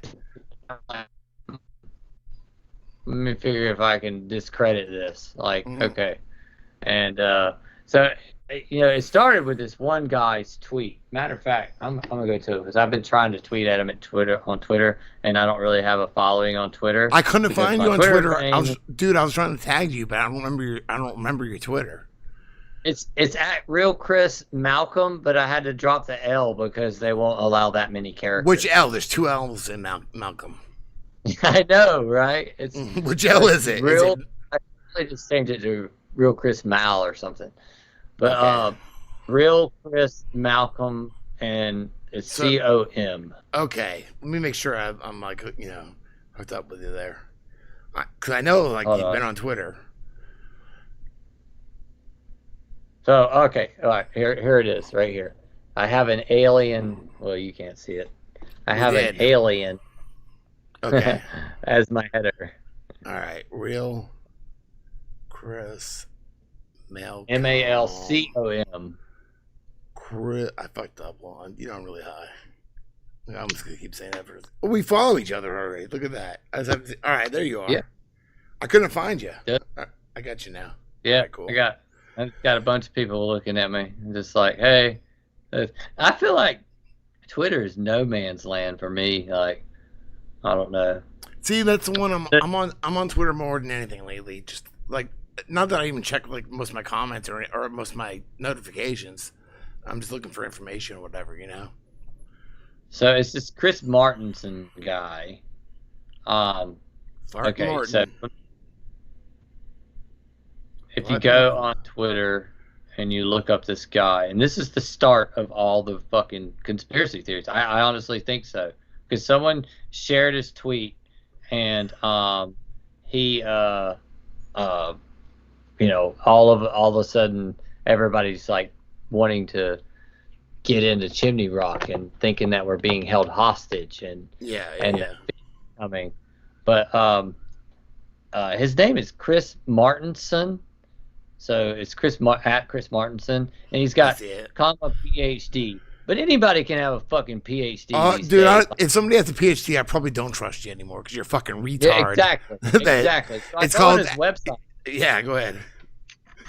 Let me figure if I can discredit this. Like, okay. And so, it started with this one guy's tweet. Matter of fact, I'm going to go to it because I've been trying to tweet at him on Twitter, and I don't really have a following on Twitter. I couldn't find you on Twitter. I was trying to tag you, but I don't remember your Twitter. It's at Real Chris Malcolm, but I had to drop the L because they won't allow that many characters. Which L? There's 2 L's in Malcolm. I know, right? Which L is it? I probably just changed it to Real Chris Mal or something. But Real Chris Malcolm and it's So- COM. Okay, let me make sure I'm like, hooked up with you there. Because I know, like, Hold you've on. been on Twitter. So okay, all right, here it is, right here. I have an alien. Well, you can't see it. I have an did. alien Okay. as my header. All right. Real Chris Malcolm. MALCOM. Chris, I fucked up one. You know, I'm really high. I'm just gonna keep saying that first. Oh, we follow each other already. Look at that. I just have to, all right, there you are. Yeah. I couldn't find you. Yeah. I got you now. Yeah, All right, cool. I got a bunch of people looking at me, just like, hey. I feel like Twitter is no man's land for me. Like, I don't know. See, that's the one I'm on Twitter more than anything lately. Just like, not that I even check like most of my comments or most of my notifications. I'm just looking for information or whatever, So it's this Chris Martinson guy. Martin. So if you What? go on Twitter and you look up this guy, and this is the start of all the fucking conspiracy theories. I honestly think so, because someone shared his tweet, and he all of a sudden everybody's like wanting to get into Chimney Rock and thinking that we're being held hostage and coming, but his name is Chris Martinson. So it's at Chris Martinson, and he's got comma PhD. But anybody can have a fucking PhD. These days. If somebody has a PhD, I probably don't trust you anymore because you're a fucking retard. Yeah, exactly. Exactly. So It's I go on called his website. Yeah, go ahead.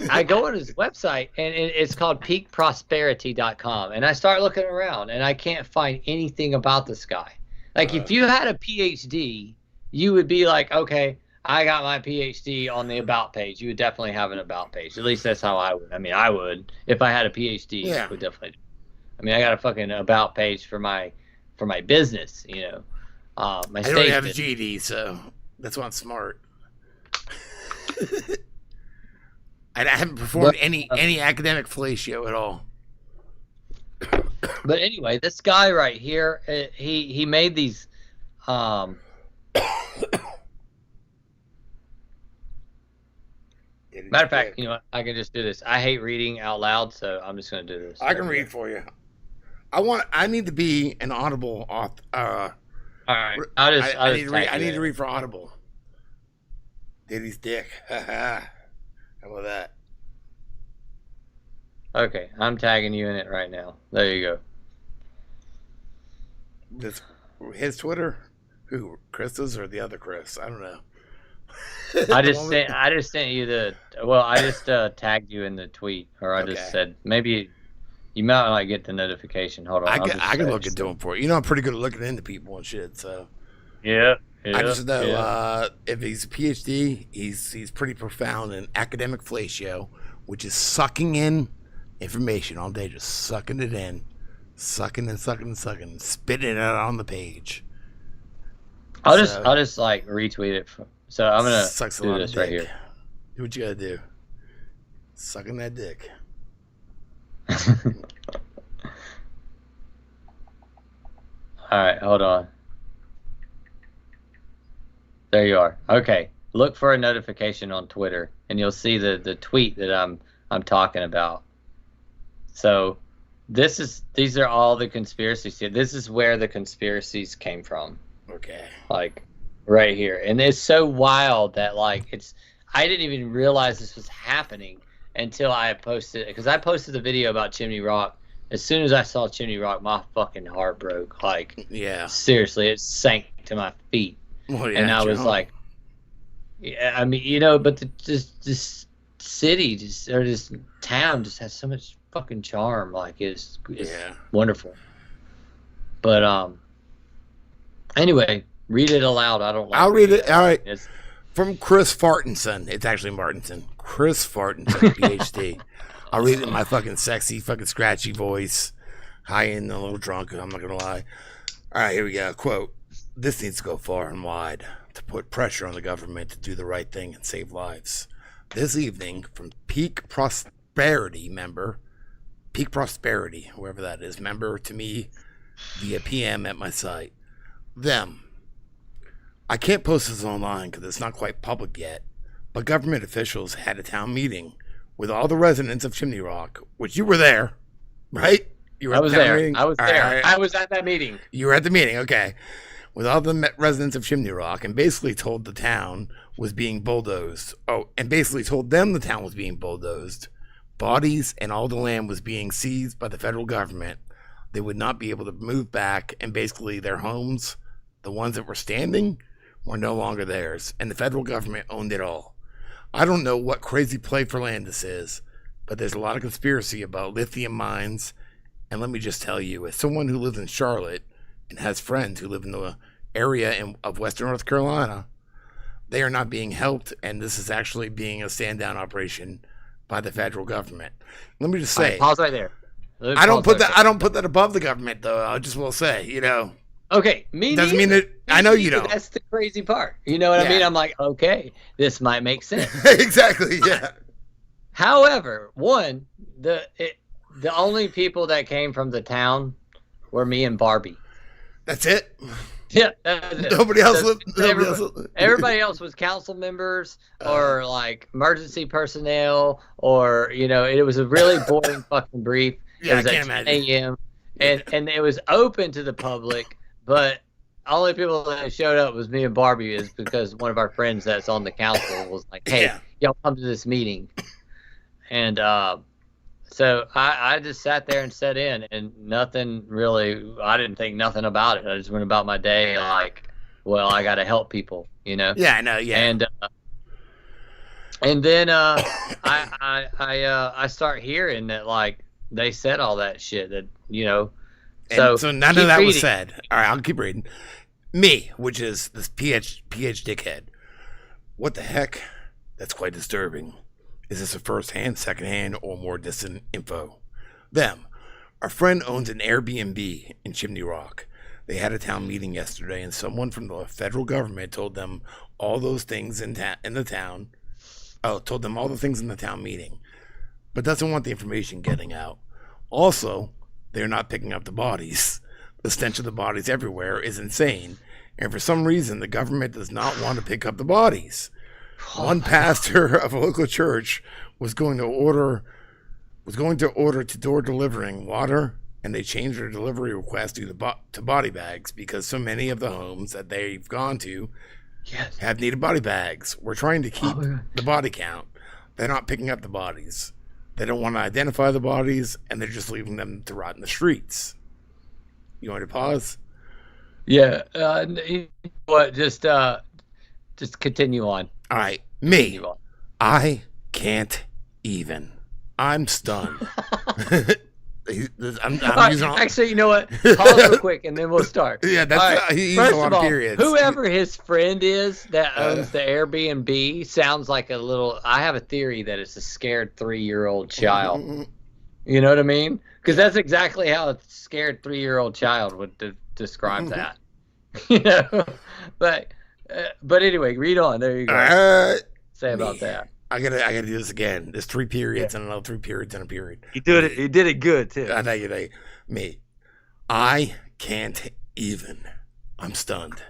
I go on his website, and it's called peakprosperity.com, and I start looking around, and I can't find anything about this guy. Like, if you had a PhD, you would be like, okay, I got my PhD on the about page. You would definitely have an about page. At least that's how I would. I mean, I would if I had a PhD. Yeah. I would definitely. I mean, I got a fucking about page for my business. My I don't state have a business. GED, so that's why I'm smart. I haven't performed any academic fellatio at all. But anyway, this guy right here, he made these. Matter of fact, you know what? I can just do this. I hate reading out loud, so I'm just going to do this. I can read for you. I need to be an Audible author. All right. I need to read for Audible. Diddy's dick. How about that? Okay, I'm tagging you in it right now. There you go. This his Twitter? Who? Chris's or the other Chris? I don't know. I just sent you the. Well, I just tagged you in the tweet, or I just said maybe you might not get the notification. Hold on, I can look into them for you. I'm pretty good at looking into people and shit. So yeah. I just know if he's a PhD, he's pretty profound in academic fellatio, which is sucking in information all day, just sucking it in, sucking and spitting it out on the page. I'll just like retweet it. So I'm gonna Sucks a do lot this of right dick. here. Do what you gotta do. Sucking that dick. All right, hold on. There you are. Okay, look for a notification on Twitter, and you'll see the tweet that I'm talking about. So, these are all the conspiracies here. This is where the conspiracies came from. Okay. Like, right here, and it's so wild that I didn't even realize this was happening until I posted it, because I posted the video about Chimney Rock. As soon as I saw Chimney Rock, my fucking heart broke. Like, yeah, seriously, it sank to my feet. Well, yeah, And I was like, yeah, I mean, but this city or this town just has so much fucking charm. Like, it's wonderful. But anyway, read it aloud. I don't. I'll read it. All right. It's from Chris Fartinson. It's actually Martinson. Chris Fartinson, PhD. I'll read it in my fucking sexy, fucking scratchy voice. High and a little drunk. I'm not gonna lie. All right, here we go. Quote: "This needs to go far and wide to put pressure on the government to do the right thing and save lives." This evening, from Peak Prosperity member Peak Prosperity, whoever that is, member to me via PM at my site. Them. I can't post this online because it's not quite public yet, but government officials had a town meeting with all the residents of Chimney Rock, which you were there, right? You were I was at the town there. meeting? I was All there. right. I was at that meeting. You were at the meeting, okay. With all the residents of Chimney Rock, and basically told the town was being bulldozed. Oh, and basically told them the town was being bulldozed. Bodies and all the land was being seized by the federal government. They would not be able to move back, and basically their homes, the ones that were standing, were no longer theirs, and the federal government owned it all. I don't know what crazy play for land this is, but there's a lot of conspiracy about lithium mines, and let me just tell you, as someone who lives in Charlotte and has friends who live in the area of Western North Carolina, they are not being helped, and this is actually being a stand-down operation by the federal government. Let me just say, Right, pause right there. I don't put that above the government, though. I just will say, Okay, me doesn't neither. mean that I know you don't. That's the crazy part. You know what I mean? I'm like, okay, this might make sense. Exactly. Yeah. However, the only people that came from the town were me and Barbie. That's it. Yeah, that's it. Nobody else lived. Everybody else was council members or like emergency personnel, or it was a really boring fucking brief. Yeah, it was I can't at imagine. 10 a.m. and it was open to the public, but only people that showed up was me and Barbie, is because one of our friends that's on the council was like, "Hey, y'all come to this meeting," and so I just sat there and sat in, and nothing really. I didn't think nothing about it. I just went about my day like, well, I got to help people, Yeah, I know. Yeah. And then I start hearing that like they said all that shit that So none keep of that was reading. said. All right, I'll keep reading. Me, which is this PH dickhead. What the heck? That's quite disturbing. Is this a first-hand, second-hand, or more distant info? Them. Our friend owns an Airbnb in Chimney Rock. They had a town meeting yesterday, and someone from the federal government told them all those things in the town. Oh, told them all the things in the town meeting, but doesn't want the information getting out. Also, they're not picking up the bodies. The stench of the bodies everywhere is insane, and for some reason, the government does not want to pick up the bodies. One pastor of a local church was going to order to door delivering water, and they changed their delivery request to body bags because so many of the homes that they've gone to have needed body bags. We're trying to keep the body count. They're not picking up the bodies. They don't want to identify the bodies, and they're just leaving them to rot in the streets. You want to pause? Yeah. What? Just continue on. All right. Me. Continue on. I can't even. I'm stunned. I'm using all... Actually, you know what? Pause real quick, and then we'll start. Yeah, that's All right. he used First a lot of of all, periods. whoever his friend is that owns the Airbnb sounds like a little. I have a theory that it's a scared 3-year-old child. You know what I mean? Because that's exactly how a scared 3-year-old child would describe that. But anyway, read on. There you go. Say about that. I gotta do this again. There's 3 periods and another 3 periods and a period. You did it good too. I know you do. Me. I can't even. I'm stunned.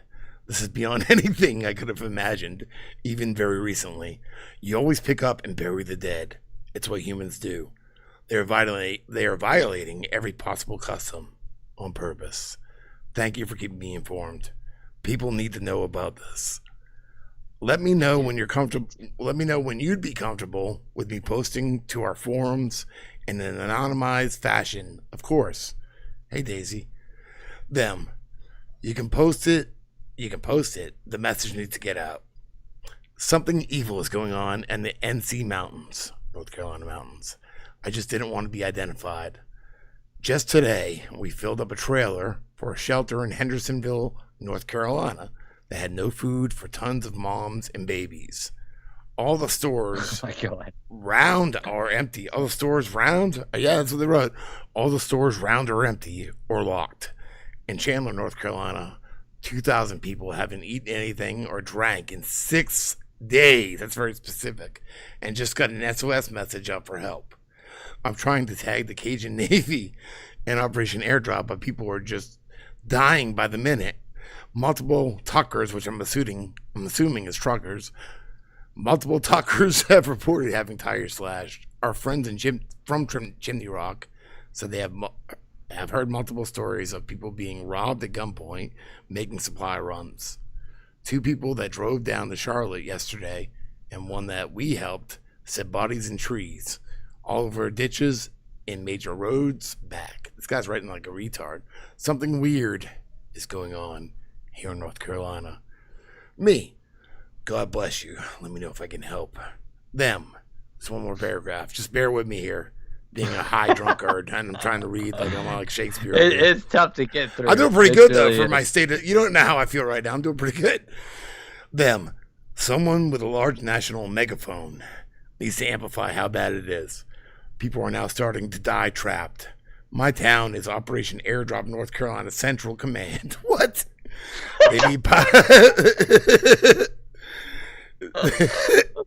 This is beyond anything I could have imagined, even very recently. You always pick up and bury the dead. It's what humans do. They are violating every possible custom on purpose. Thank you for keeping me informed. People need to know about this. Let me know when you're comfortable. Let me know when you'd be comfortable with me posting to our forums in an anonymized fashion, of course. Hey, Daisy. Them. You can post it. The message needs to get out. Something evil is going on in the NC Mountains, North Carolina mountains. I just didn't want to be identified. Just today, we filled up a trailer for a shelter in Hendersonville, North Carolina, that had no food for tons of moms and babies. All the stores round are empty. All the stores round? Yeah, that's what they wrote. All the stores round are empty or locked. In Chandler, North Carolina, 2,000 people haven't eaten anything or drank in 6 days. That's very specific. And just got an SOS message up for help. I'm trying to tag the Cajun Navy in Operation Airdrop, but people are just dying by the minute. Multiple Tuckers, which I'm assuming is truckers, multiple Tuckers have reported having tires slashed. Our friends from Chimney Rock said they have heard multiple stories of people being robbed at gunpoint, making supply runs. 2 people that drove down to Charlotte yesterday, and one that we helped, said bodies in trees, all over ditches, in major roads, back. This guy's writing like a retard. Something weird is going on here in North Carolina. Me, God bless you. Let me know if I can help. Them. It's one more paragraph. Just bear with me here. Being a high drunkard, and I'm trying to read like I'm like Shakespeare. It's tough to get through. I'm doing pretty good though for my state. You don't know how I feel right now. I'm doing pretty good. Them. Someone with a large national megaphone needs to amplify how bad it is. People are now starting to die trapped. My town is Operation Airdrop North Carolina Central Command. What? They need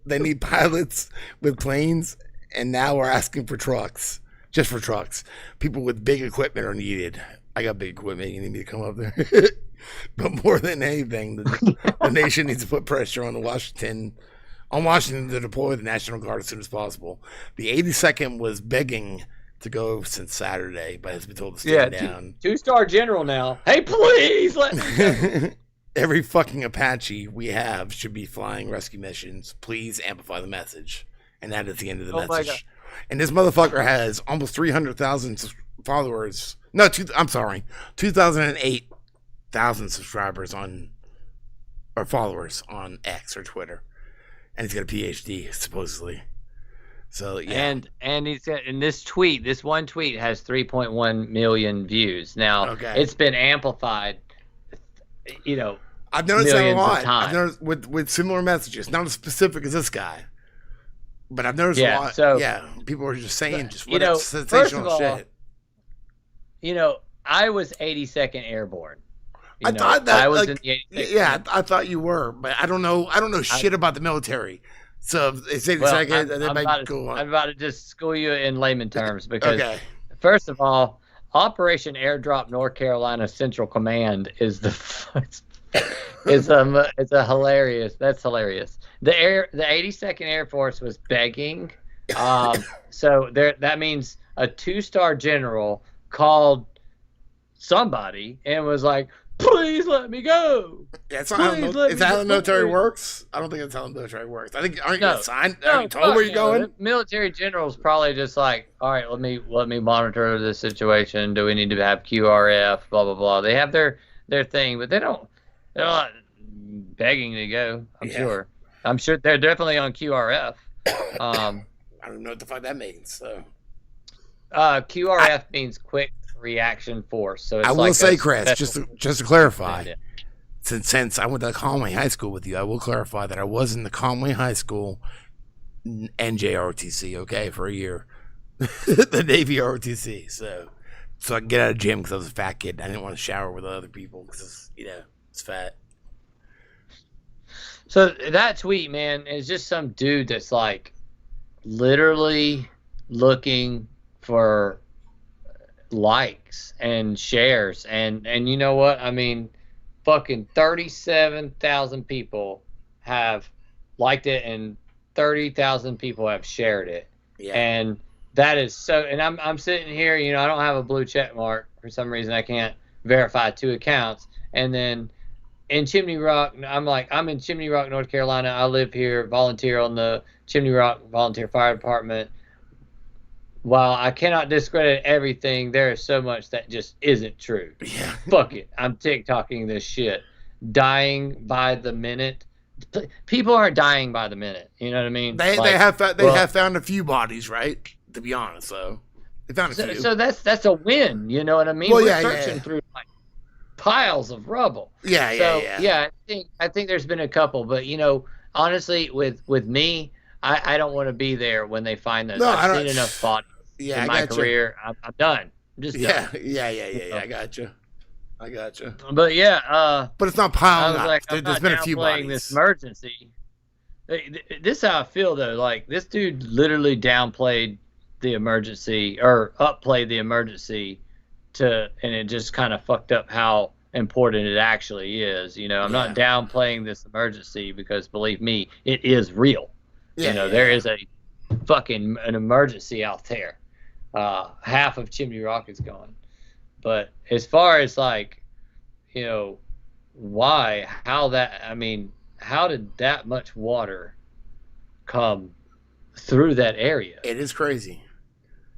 they need pilots with planes, and now we're asking for trucks. Just for trucks. People with big equipment are needed. I got big equipment. You need me to come up there? But more than anything, the nation needs to put pressure on Washington to deploy the National Guard as soon as possible. The 82nd was begging to go since Saturday, but has been told to stay down. 2-star general now. Hey, please let me go. Every fucking Apache we have should be flying rescue missions. Please amplify the message. And that is the end of the message. And this motherfucker has almost 300,000 followers. No, 2008,000 subscribers or followers on X or Twitter. And he's got a PhD, supposedly. So, yeah. And he's got, in this one tweet has 3.1 million views. Now, It's been amplified, I've noticed that a lot. I've noticed with similar messages, not as specific as this guy. But I've noticed a lot. So, people are just saying sensational shit. I was 82nd Airborne. I thought that I was in the 82nd. Yeah, I thought you were, but I don't know shit about the military. So it's 82nd. I'm about to just school you in layman terms because, first of all, Operation Airdrop North Carolina Central Command is it's a hilarious. That's hilarious. The 82nd Air Force was begging. So that means a 2-star general called somebody and was like, please let me go. Yeah, is that how the military works? I don't think that's how the military works. I think aren't you assigned? Are you told where you're going? The military general's probably just like, all right, let me monitor the situation. Do we need to have QRF? Blah blah blah. They have their thing, but they're not begging to go. I'm sure they're definitely on QRF. I don't know what the fuck that means. So, QRF means quick reaction force. So it's I will say, Chris, just to clarify, since I went to Conway High School with you, I will clarify that I was in the Conway High School NJROTC, okay, for a year, the Navy ROTC. So I can get out of gym because I was a fat kid. I didn't want to shower with other people because it's fat. So that tweet, man, is just some dude that's like literally looking for likes and shares, and you know what? I mean, fucking 37,000 people have liked it and 30,000 people have shared it. Yeah. And that is so. And I'm sitting here, I don't have a blue check mark for some reason. I can't verify 2 accounts, and then in Chimney Rock, I'm in Chimney Rock, North Carolina. I live here, volunteer on the Chimney Rock Volunteer Fire Department. While I cannot discredit everything, there is so much that just isn't true. Yeah. Fuck it. I'm TikToking this shit. Dying by the minute. People aren't dying by the minute. You know what I mean? They have found a few bodies, right? To be honest, though. They found a few. So that's a win. You know what I mean? Well, We're searching through piles of rubble. Yeah. I think there's been a couple, but honestly, with me, I don't want to be there when they find those. No, I've seen enough bodies in my career. I'm done. I'm just done. Yeah. I got you. But but it's not piling up. Like, There's been a few bodies. This emergency. This is how I feel though. Like this dude literally downplayed the emergency or upplayed the emergency and it just kind of fucked up how important it actually is. I'm not downplaying this emergency because believe me, it is real. There is an emergency out there. Half of Chimney Rock is gone. But as far as like, how did that much water come through that area? It is crazy.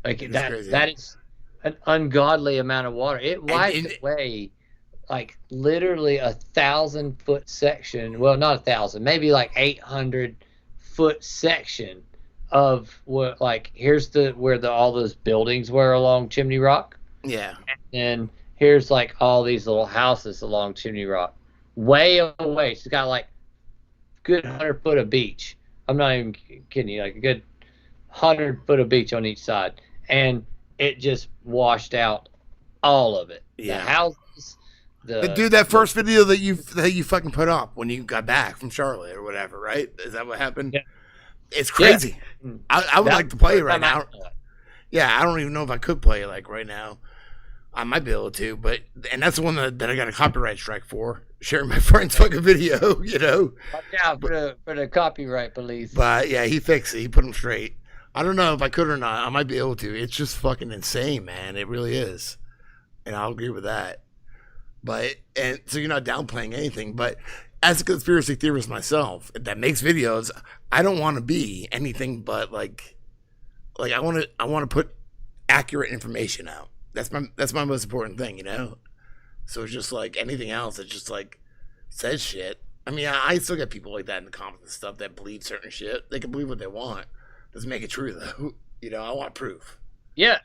That is an ungodly amount of water. It wiped away like literally 1,000-foot section. Well, not 1,000, maybe like 800-foot section of what, like, here's where all those buildings were along Chimney Rock. Yeah. And here's like all these little houses along Chimney Rock. Way away. She's got like good 100-foot of beach. I'm not even kidding you, like a good 100-foot of beach on each side. And it just washed out all of it. Yeah. The houses. Dude, that first video that you fucking put up when you got back from Charlotte or whatever, right? Is that what happened? Yeah. It's crazy. Yeah. I would like to play it right now. Yeah, I don't even know if I could play it like right now. I might be able to, and that's the one that I got a copyright strike for, sharing my friend's fucking video, Watch out for the copyright police. But yeah, he fixed it. He put him straight. I don't know if I could or not. I might be able to. It's just fucking insane, man. It really is. And I'll agree with that. And so you're not downplaying anything, but as a conspiracy theorist myself that makes videos, I don't want to be anything but like I want to put accurate information out. That's my most important thing, So it's just like anything else, it just like says shit. I mean, I still get people like that in the comments and stuff that believe certain shit. They can believe what they want. Doesn't make it true though. I want proof. Yeah,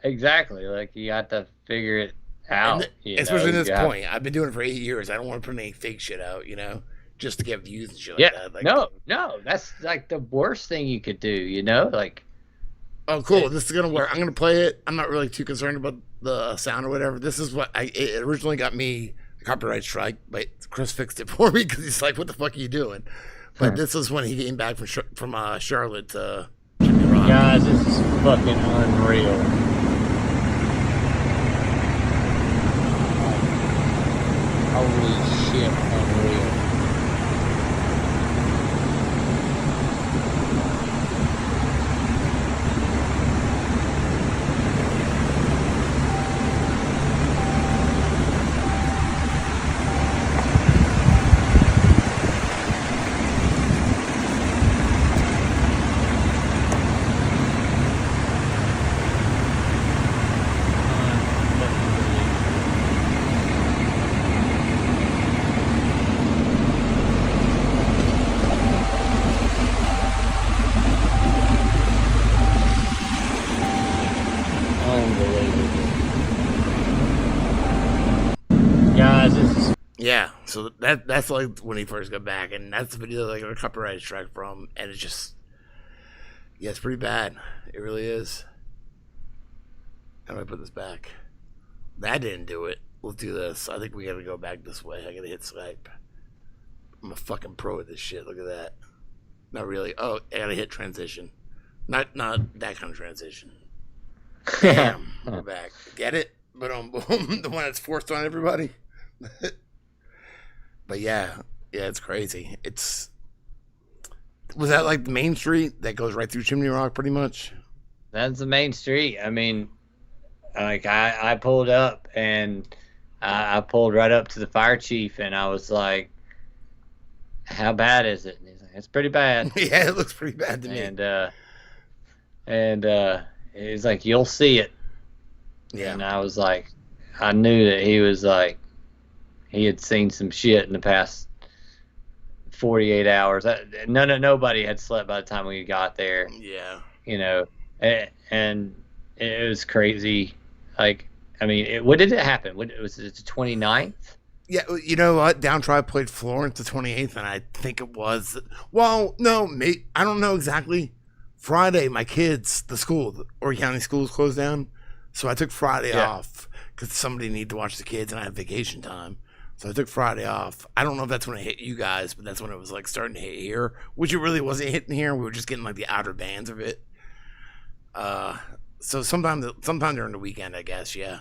exactly. Like you got to figure it out. Especially at this point. I've been doing it for 8 years. I don't want to put any fake shit out, just to get views and shit like that. Like, no, that's like the worst thing you could do, like. Oh, cool. This is going to work. I'm going to play it. I'm not really too concerned about the sound or whatever. This is what it originally got me a copyright strike, but Chris fixed it for me because he's like, what the fuck are you doing? But this is when he came back from Charlotte to Chimney Rock. Guys, this is fucking unreal. Holy shit, unreal. Yeah, so that's like when he first got back, and that's the video that I got a copyright strike from, and it's just, it's pretty bad. It really is. How do I put this back? That didn't do it. We'll do this. I think we gotta go back this way. I gotta hit Skype. I'm a fucking pro at this shit. Look at that. Not really. Oh, I gotta hit transition. Not that kind of transition. Damn. We're back. Get it? Boom, boom. The one that's forced on everybody. But yeah, it's crazy. Was that like the main street that goes right through Chimney Rock, pretty much? That's the main street. I mean, like I pulled up and I pulled right up to the fire chief and I was like, "How bad is it?" And he's like, "It's pretty bad." Yeah, it looks pretty bad to me. And he's like, "You'll see it." Yeah. And I was like, I knew that he was like, he had seen some shit in the past 48 hours. Nobody had slept by the time we got there. Yeah. And it was crazy. Like, I mean, what did it happen? Was it the 29th? Yeah, you know what? Downtribe played Florence the 28th, and I think it was. Well, no, I don't know exactly. Friday, my kids, the Oregon County schools closed down, so I took Friday off because somebody needed to watch the kids, and I had vacation time. So I took Friday off. I don't know if that's when it hit you guys, but that's when it was like starting to hit here, which it really wasn't hitting here. We were just getting like the outer bands of it. So sometime during the weekend, I guess. Yeah.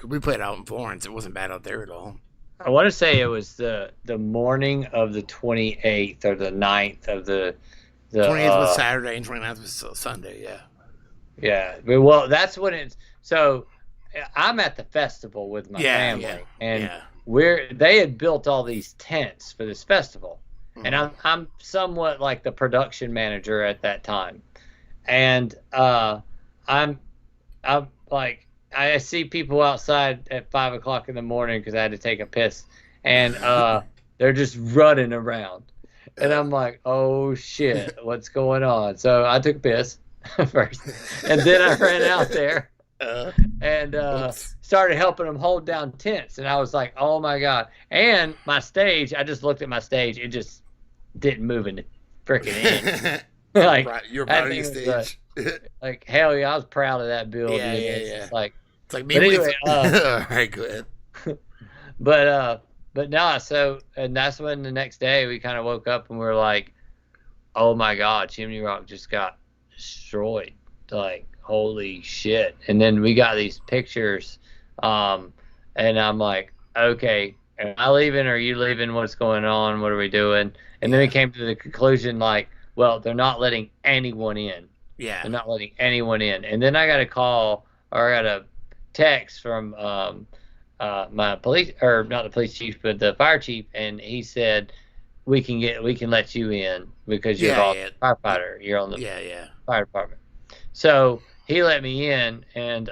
We played out in Florence. It wasn't bad out there at all. I want to say it was the morning of the 28th or the 9th of the 28th was Saturday and 29th was Sunday. Yeah. Yeah. Well, that's when it's so. I'm at the festival with my family, and they had built all these tents for this festival, and I'm somewhat like the production manager at that time, and I'm like. I see people outside at 5 o'clock in the morning because I had to take a piss, and they're just running around, and I'm like, "Oh shit, what's going on?" So I took a piss first, and then I ran out there and started helping them hold down tents, and I was like, "Oh my god!" And my stage, I just looked at my stage; it just didn't move in the freaking end. Like you're proud of your stage. Like hell yeah, I was proud of that build. Yeah. It's like maybe. But anyway, all right, go ahead. But no, so and that's when the next day we kind of woke up and we were like, oh my god, Chimney Rock just got destroyed. Like holy shit! And then we got these pictures, and I'm like, okay, am I leaving? Or are you leaving? What's going on? What are we doing? And then we came to the conclusion like, well, they're not letting anyone in. Yeah. They're not letting anyone in. And then I got a call or I got a text from my police, or not the police chief, but the fire chief, and he said we can let you in because you're a firefighter. You're on the fire department. So he let me in and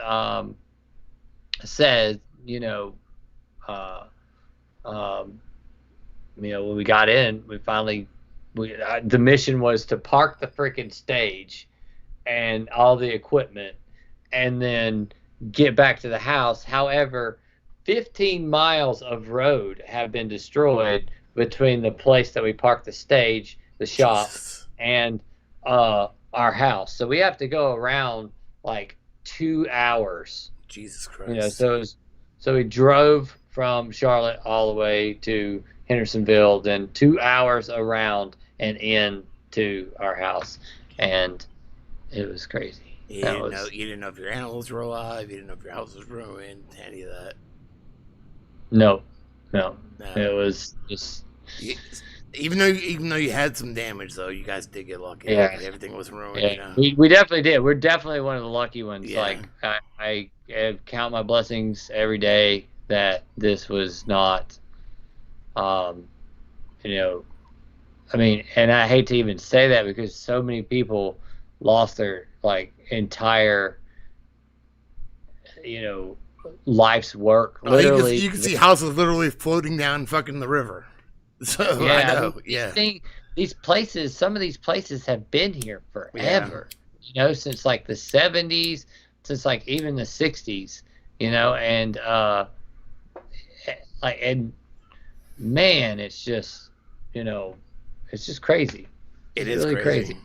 said, when we got in, we finally the mission was to park the freaking stage and all the equipment and then get back to the house. However, 15 miles of road have been destroyed between the place that we parked the stage, the shop, and our house. So we have to go around like 2 hours. Jesus Christ. So we drove from Charlotte all the way to Hendersonville, then 2 hours around and in to our house, and it was crazy. You didn't know if your animals were alive. You didn't know if your house was ruined. Any of that? No. It was just. Even though you had some damage, though, you guys did get lucky. Yeah, like, everything was ruined. Yeah, we definitely did. We're definitely one of the lucky ones. Yeah. Like I count my blessings every day that this was not. I mean, and I hate to even say that because so many people lost their entire, life's work. Literally, you can see houses literally floating down fucking the river. So yeah, I know. These places, some of these places have been here forever. Yeah. Since like the 70s, since like even the 60s. And and man, it's just it's just crazy. It is really crazy.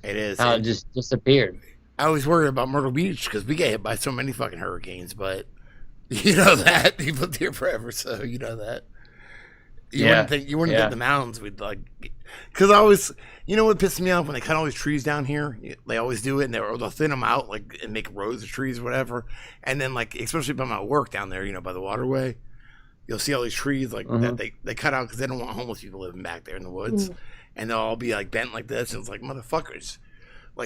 It is. How it just disappeared. I always worry about Myrtle Beach because we get hit by so many fucking hurricanes, but you know that you've lived here forever, so you know that. You wouldn't think the mountains would because I always, what pisses me off when they cut all these trees down here. They always do it, and they'll thin them out and make rows of trees or whatever. And then especially by my work down there, by the waterway, you'll see all these trees that they cut out because they don't want homeless people living back there in the woods, and they'll all be bent like this, and it's like motherfuckers.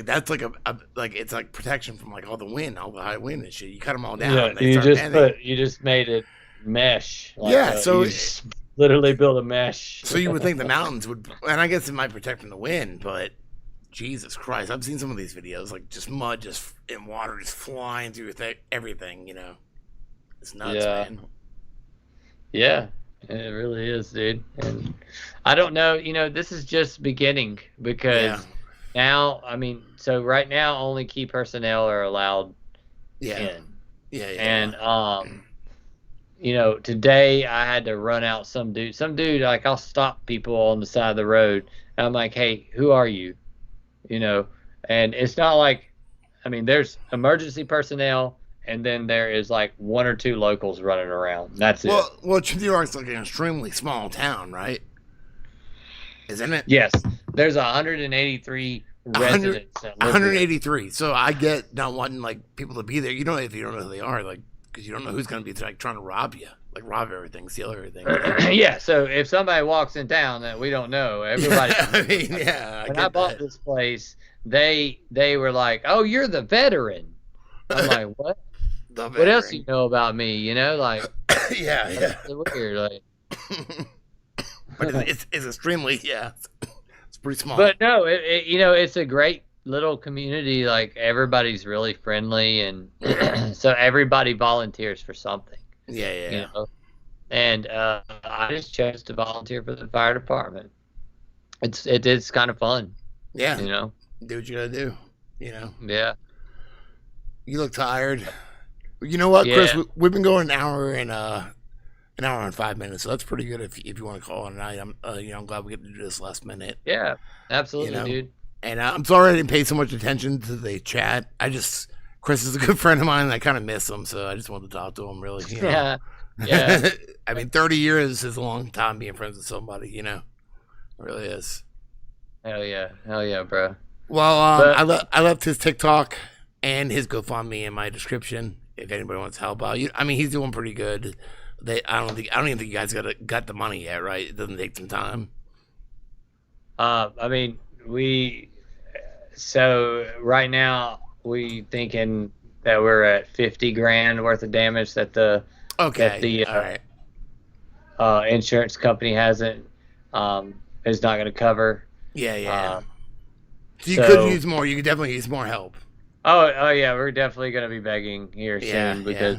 That's it's like protection from all the wind, all the high wind and shit. You cut them all down. Yeah, and they you just made it mesh. So you just literally build a mesh. So you would think the mountains would, and I guess it might protect from the wind, but Jesus Christ, I've seen some of these videos, just mud, and water just flying through everything. It's nuts, man. Yeah, it really is, dude. And I don't know, this is just beginning because. Now, so right now only key personnel are allowed in. Yeah. And, today I had to run out some dude, I'll stop people on the side of the road. And I'm like, hey, who are you? And it's not there's emergency personnel and then there is one or two locals running around. That's it. Well, Chimney Rock's an extremely small town, right? Isn't it? Yes. There's 183 residents that live there. 183. So I get not wanting like people to be there. You know, if you don't know who they are, like, because you don't know who's going to be like trying to rob you, like rob everything, steal everything. Yeah. So if somebody walks in town that we don't know, everybody. I mean, yeah. When I bought this place, they were like, "Oh, you're the veteran." I'm like, "What? What else do you know about me?" You know, like, yeah. It's weird, like. But it's extremely, it's pretty small. But no, it's a great little community. Like everybody's really friendly, and so everybody volunteers for something. Yeah. You know? And I just chose to volunteer for the fire department. It's kind of fun. Yeah. You know, Do what you gotta do. You know. Yeah. You look tired. You know what, Chris? We've been going an hour and 5 minutes, so that's pretty good if you want to call it a night. I'm glad we get to do this last minute. Yeah, absolutely, dude. And I'm sorry I didn't pay so much attention to the chat. Chris is a good friend of mine, and I kind of miss him, so I just wanted to talk to him, really. You know? Yeah. I mean, 30 years is a long time being friends with somebody, you know. It really is. Hell yeah, bro. Well, I left his TikTok and his GoFundMe in my description if anybody wants help out. I mean, he's doing pretty good. I don't even think you guys got the money yet, right? It doesn't take some time. I mean, so right now we thinking that we're at 50 grand worth of damage that the all right. Insurance company hasn't is not going to cover. Yeah. So you could use more. You could definitely use more help. Oh yeah, we're definitely going to be begging here soon because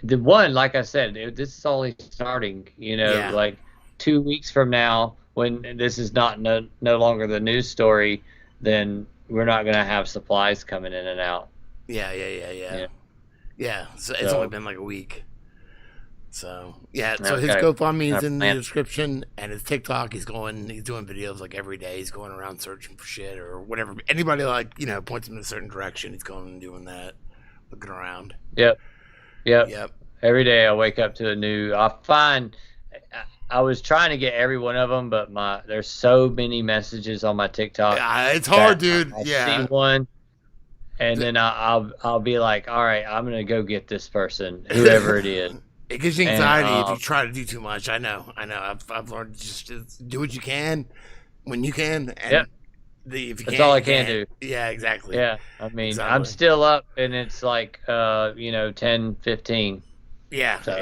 the one, like I said, this is only starting. You know, like 2 weeks from now, when this is no longer the news story, then we're not going to have supplies coming in and out. Yeah. So it's only been like a week. So so his GoFundMe is in the description, and his TikTok, he's doing videos like every day. He's going around searching for shit or whatever. Anybody points him in a certain direction, he's going and doing that, looking around. Yep. Every day I wake up to a new. I was trying to get every one of them, but there's so many messages on my Tiktok. It's hard, dude. I see one, and then I'll be like, all right, I'm gonna go get this person, whoever it is. It gives you anxiety if you try to do too much. I know. I've learned just do what you can when you can. And that's all I can do. Yeah, exactly. Yeah, I mean, I'm still up, and it's like 10:15. Yeah, so.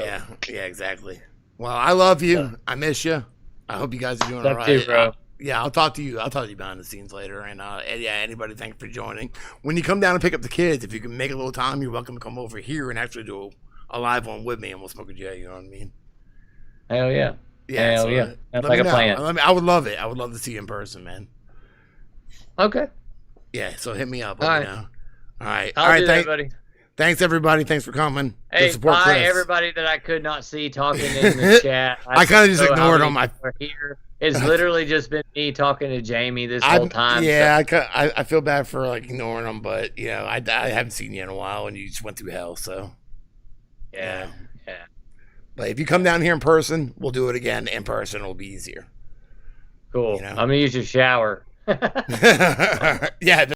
Yeah, exactly. Well, I love you. I miss you. I hope you guys are doing all right. Too, bro. I'll talk to you. I'll talk to you behind the scenes later. And anybody, thanks for joining. When you come down and pick up the kids, if you can make a little time, you're welcome to come over here and actually do a live one with me, and we'll smoke a J. You know what I mean? Hell yeah. Yeah. That's like a plan. I would love it. I would love to see you in person, man. Okay. Yeah. So hit me up. All right. All right. All right. Buddy. Thanks, everybody. Thanks for coming. Hey, bye, everybody that I could not see talking in the chat. I kind of just ignored them. It's literally just been me talking to Jamie this whole time. Yeah, so. I feel bad for ignoring them, but I haven't seen you in a while, and you just went through hell, so. Yeah. But if you come down here in person, we'll do it again. In person, it'll be easier. Cool. I'm gonna use your shower. Yeah.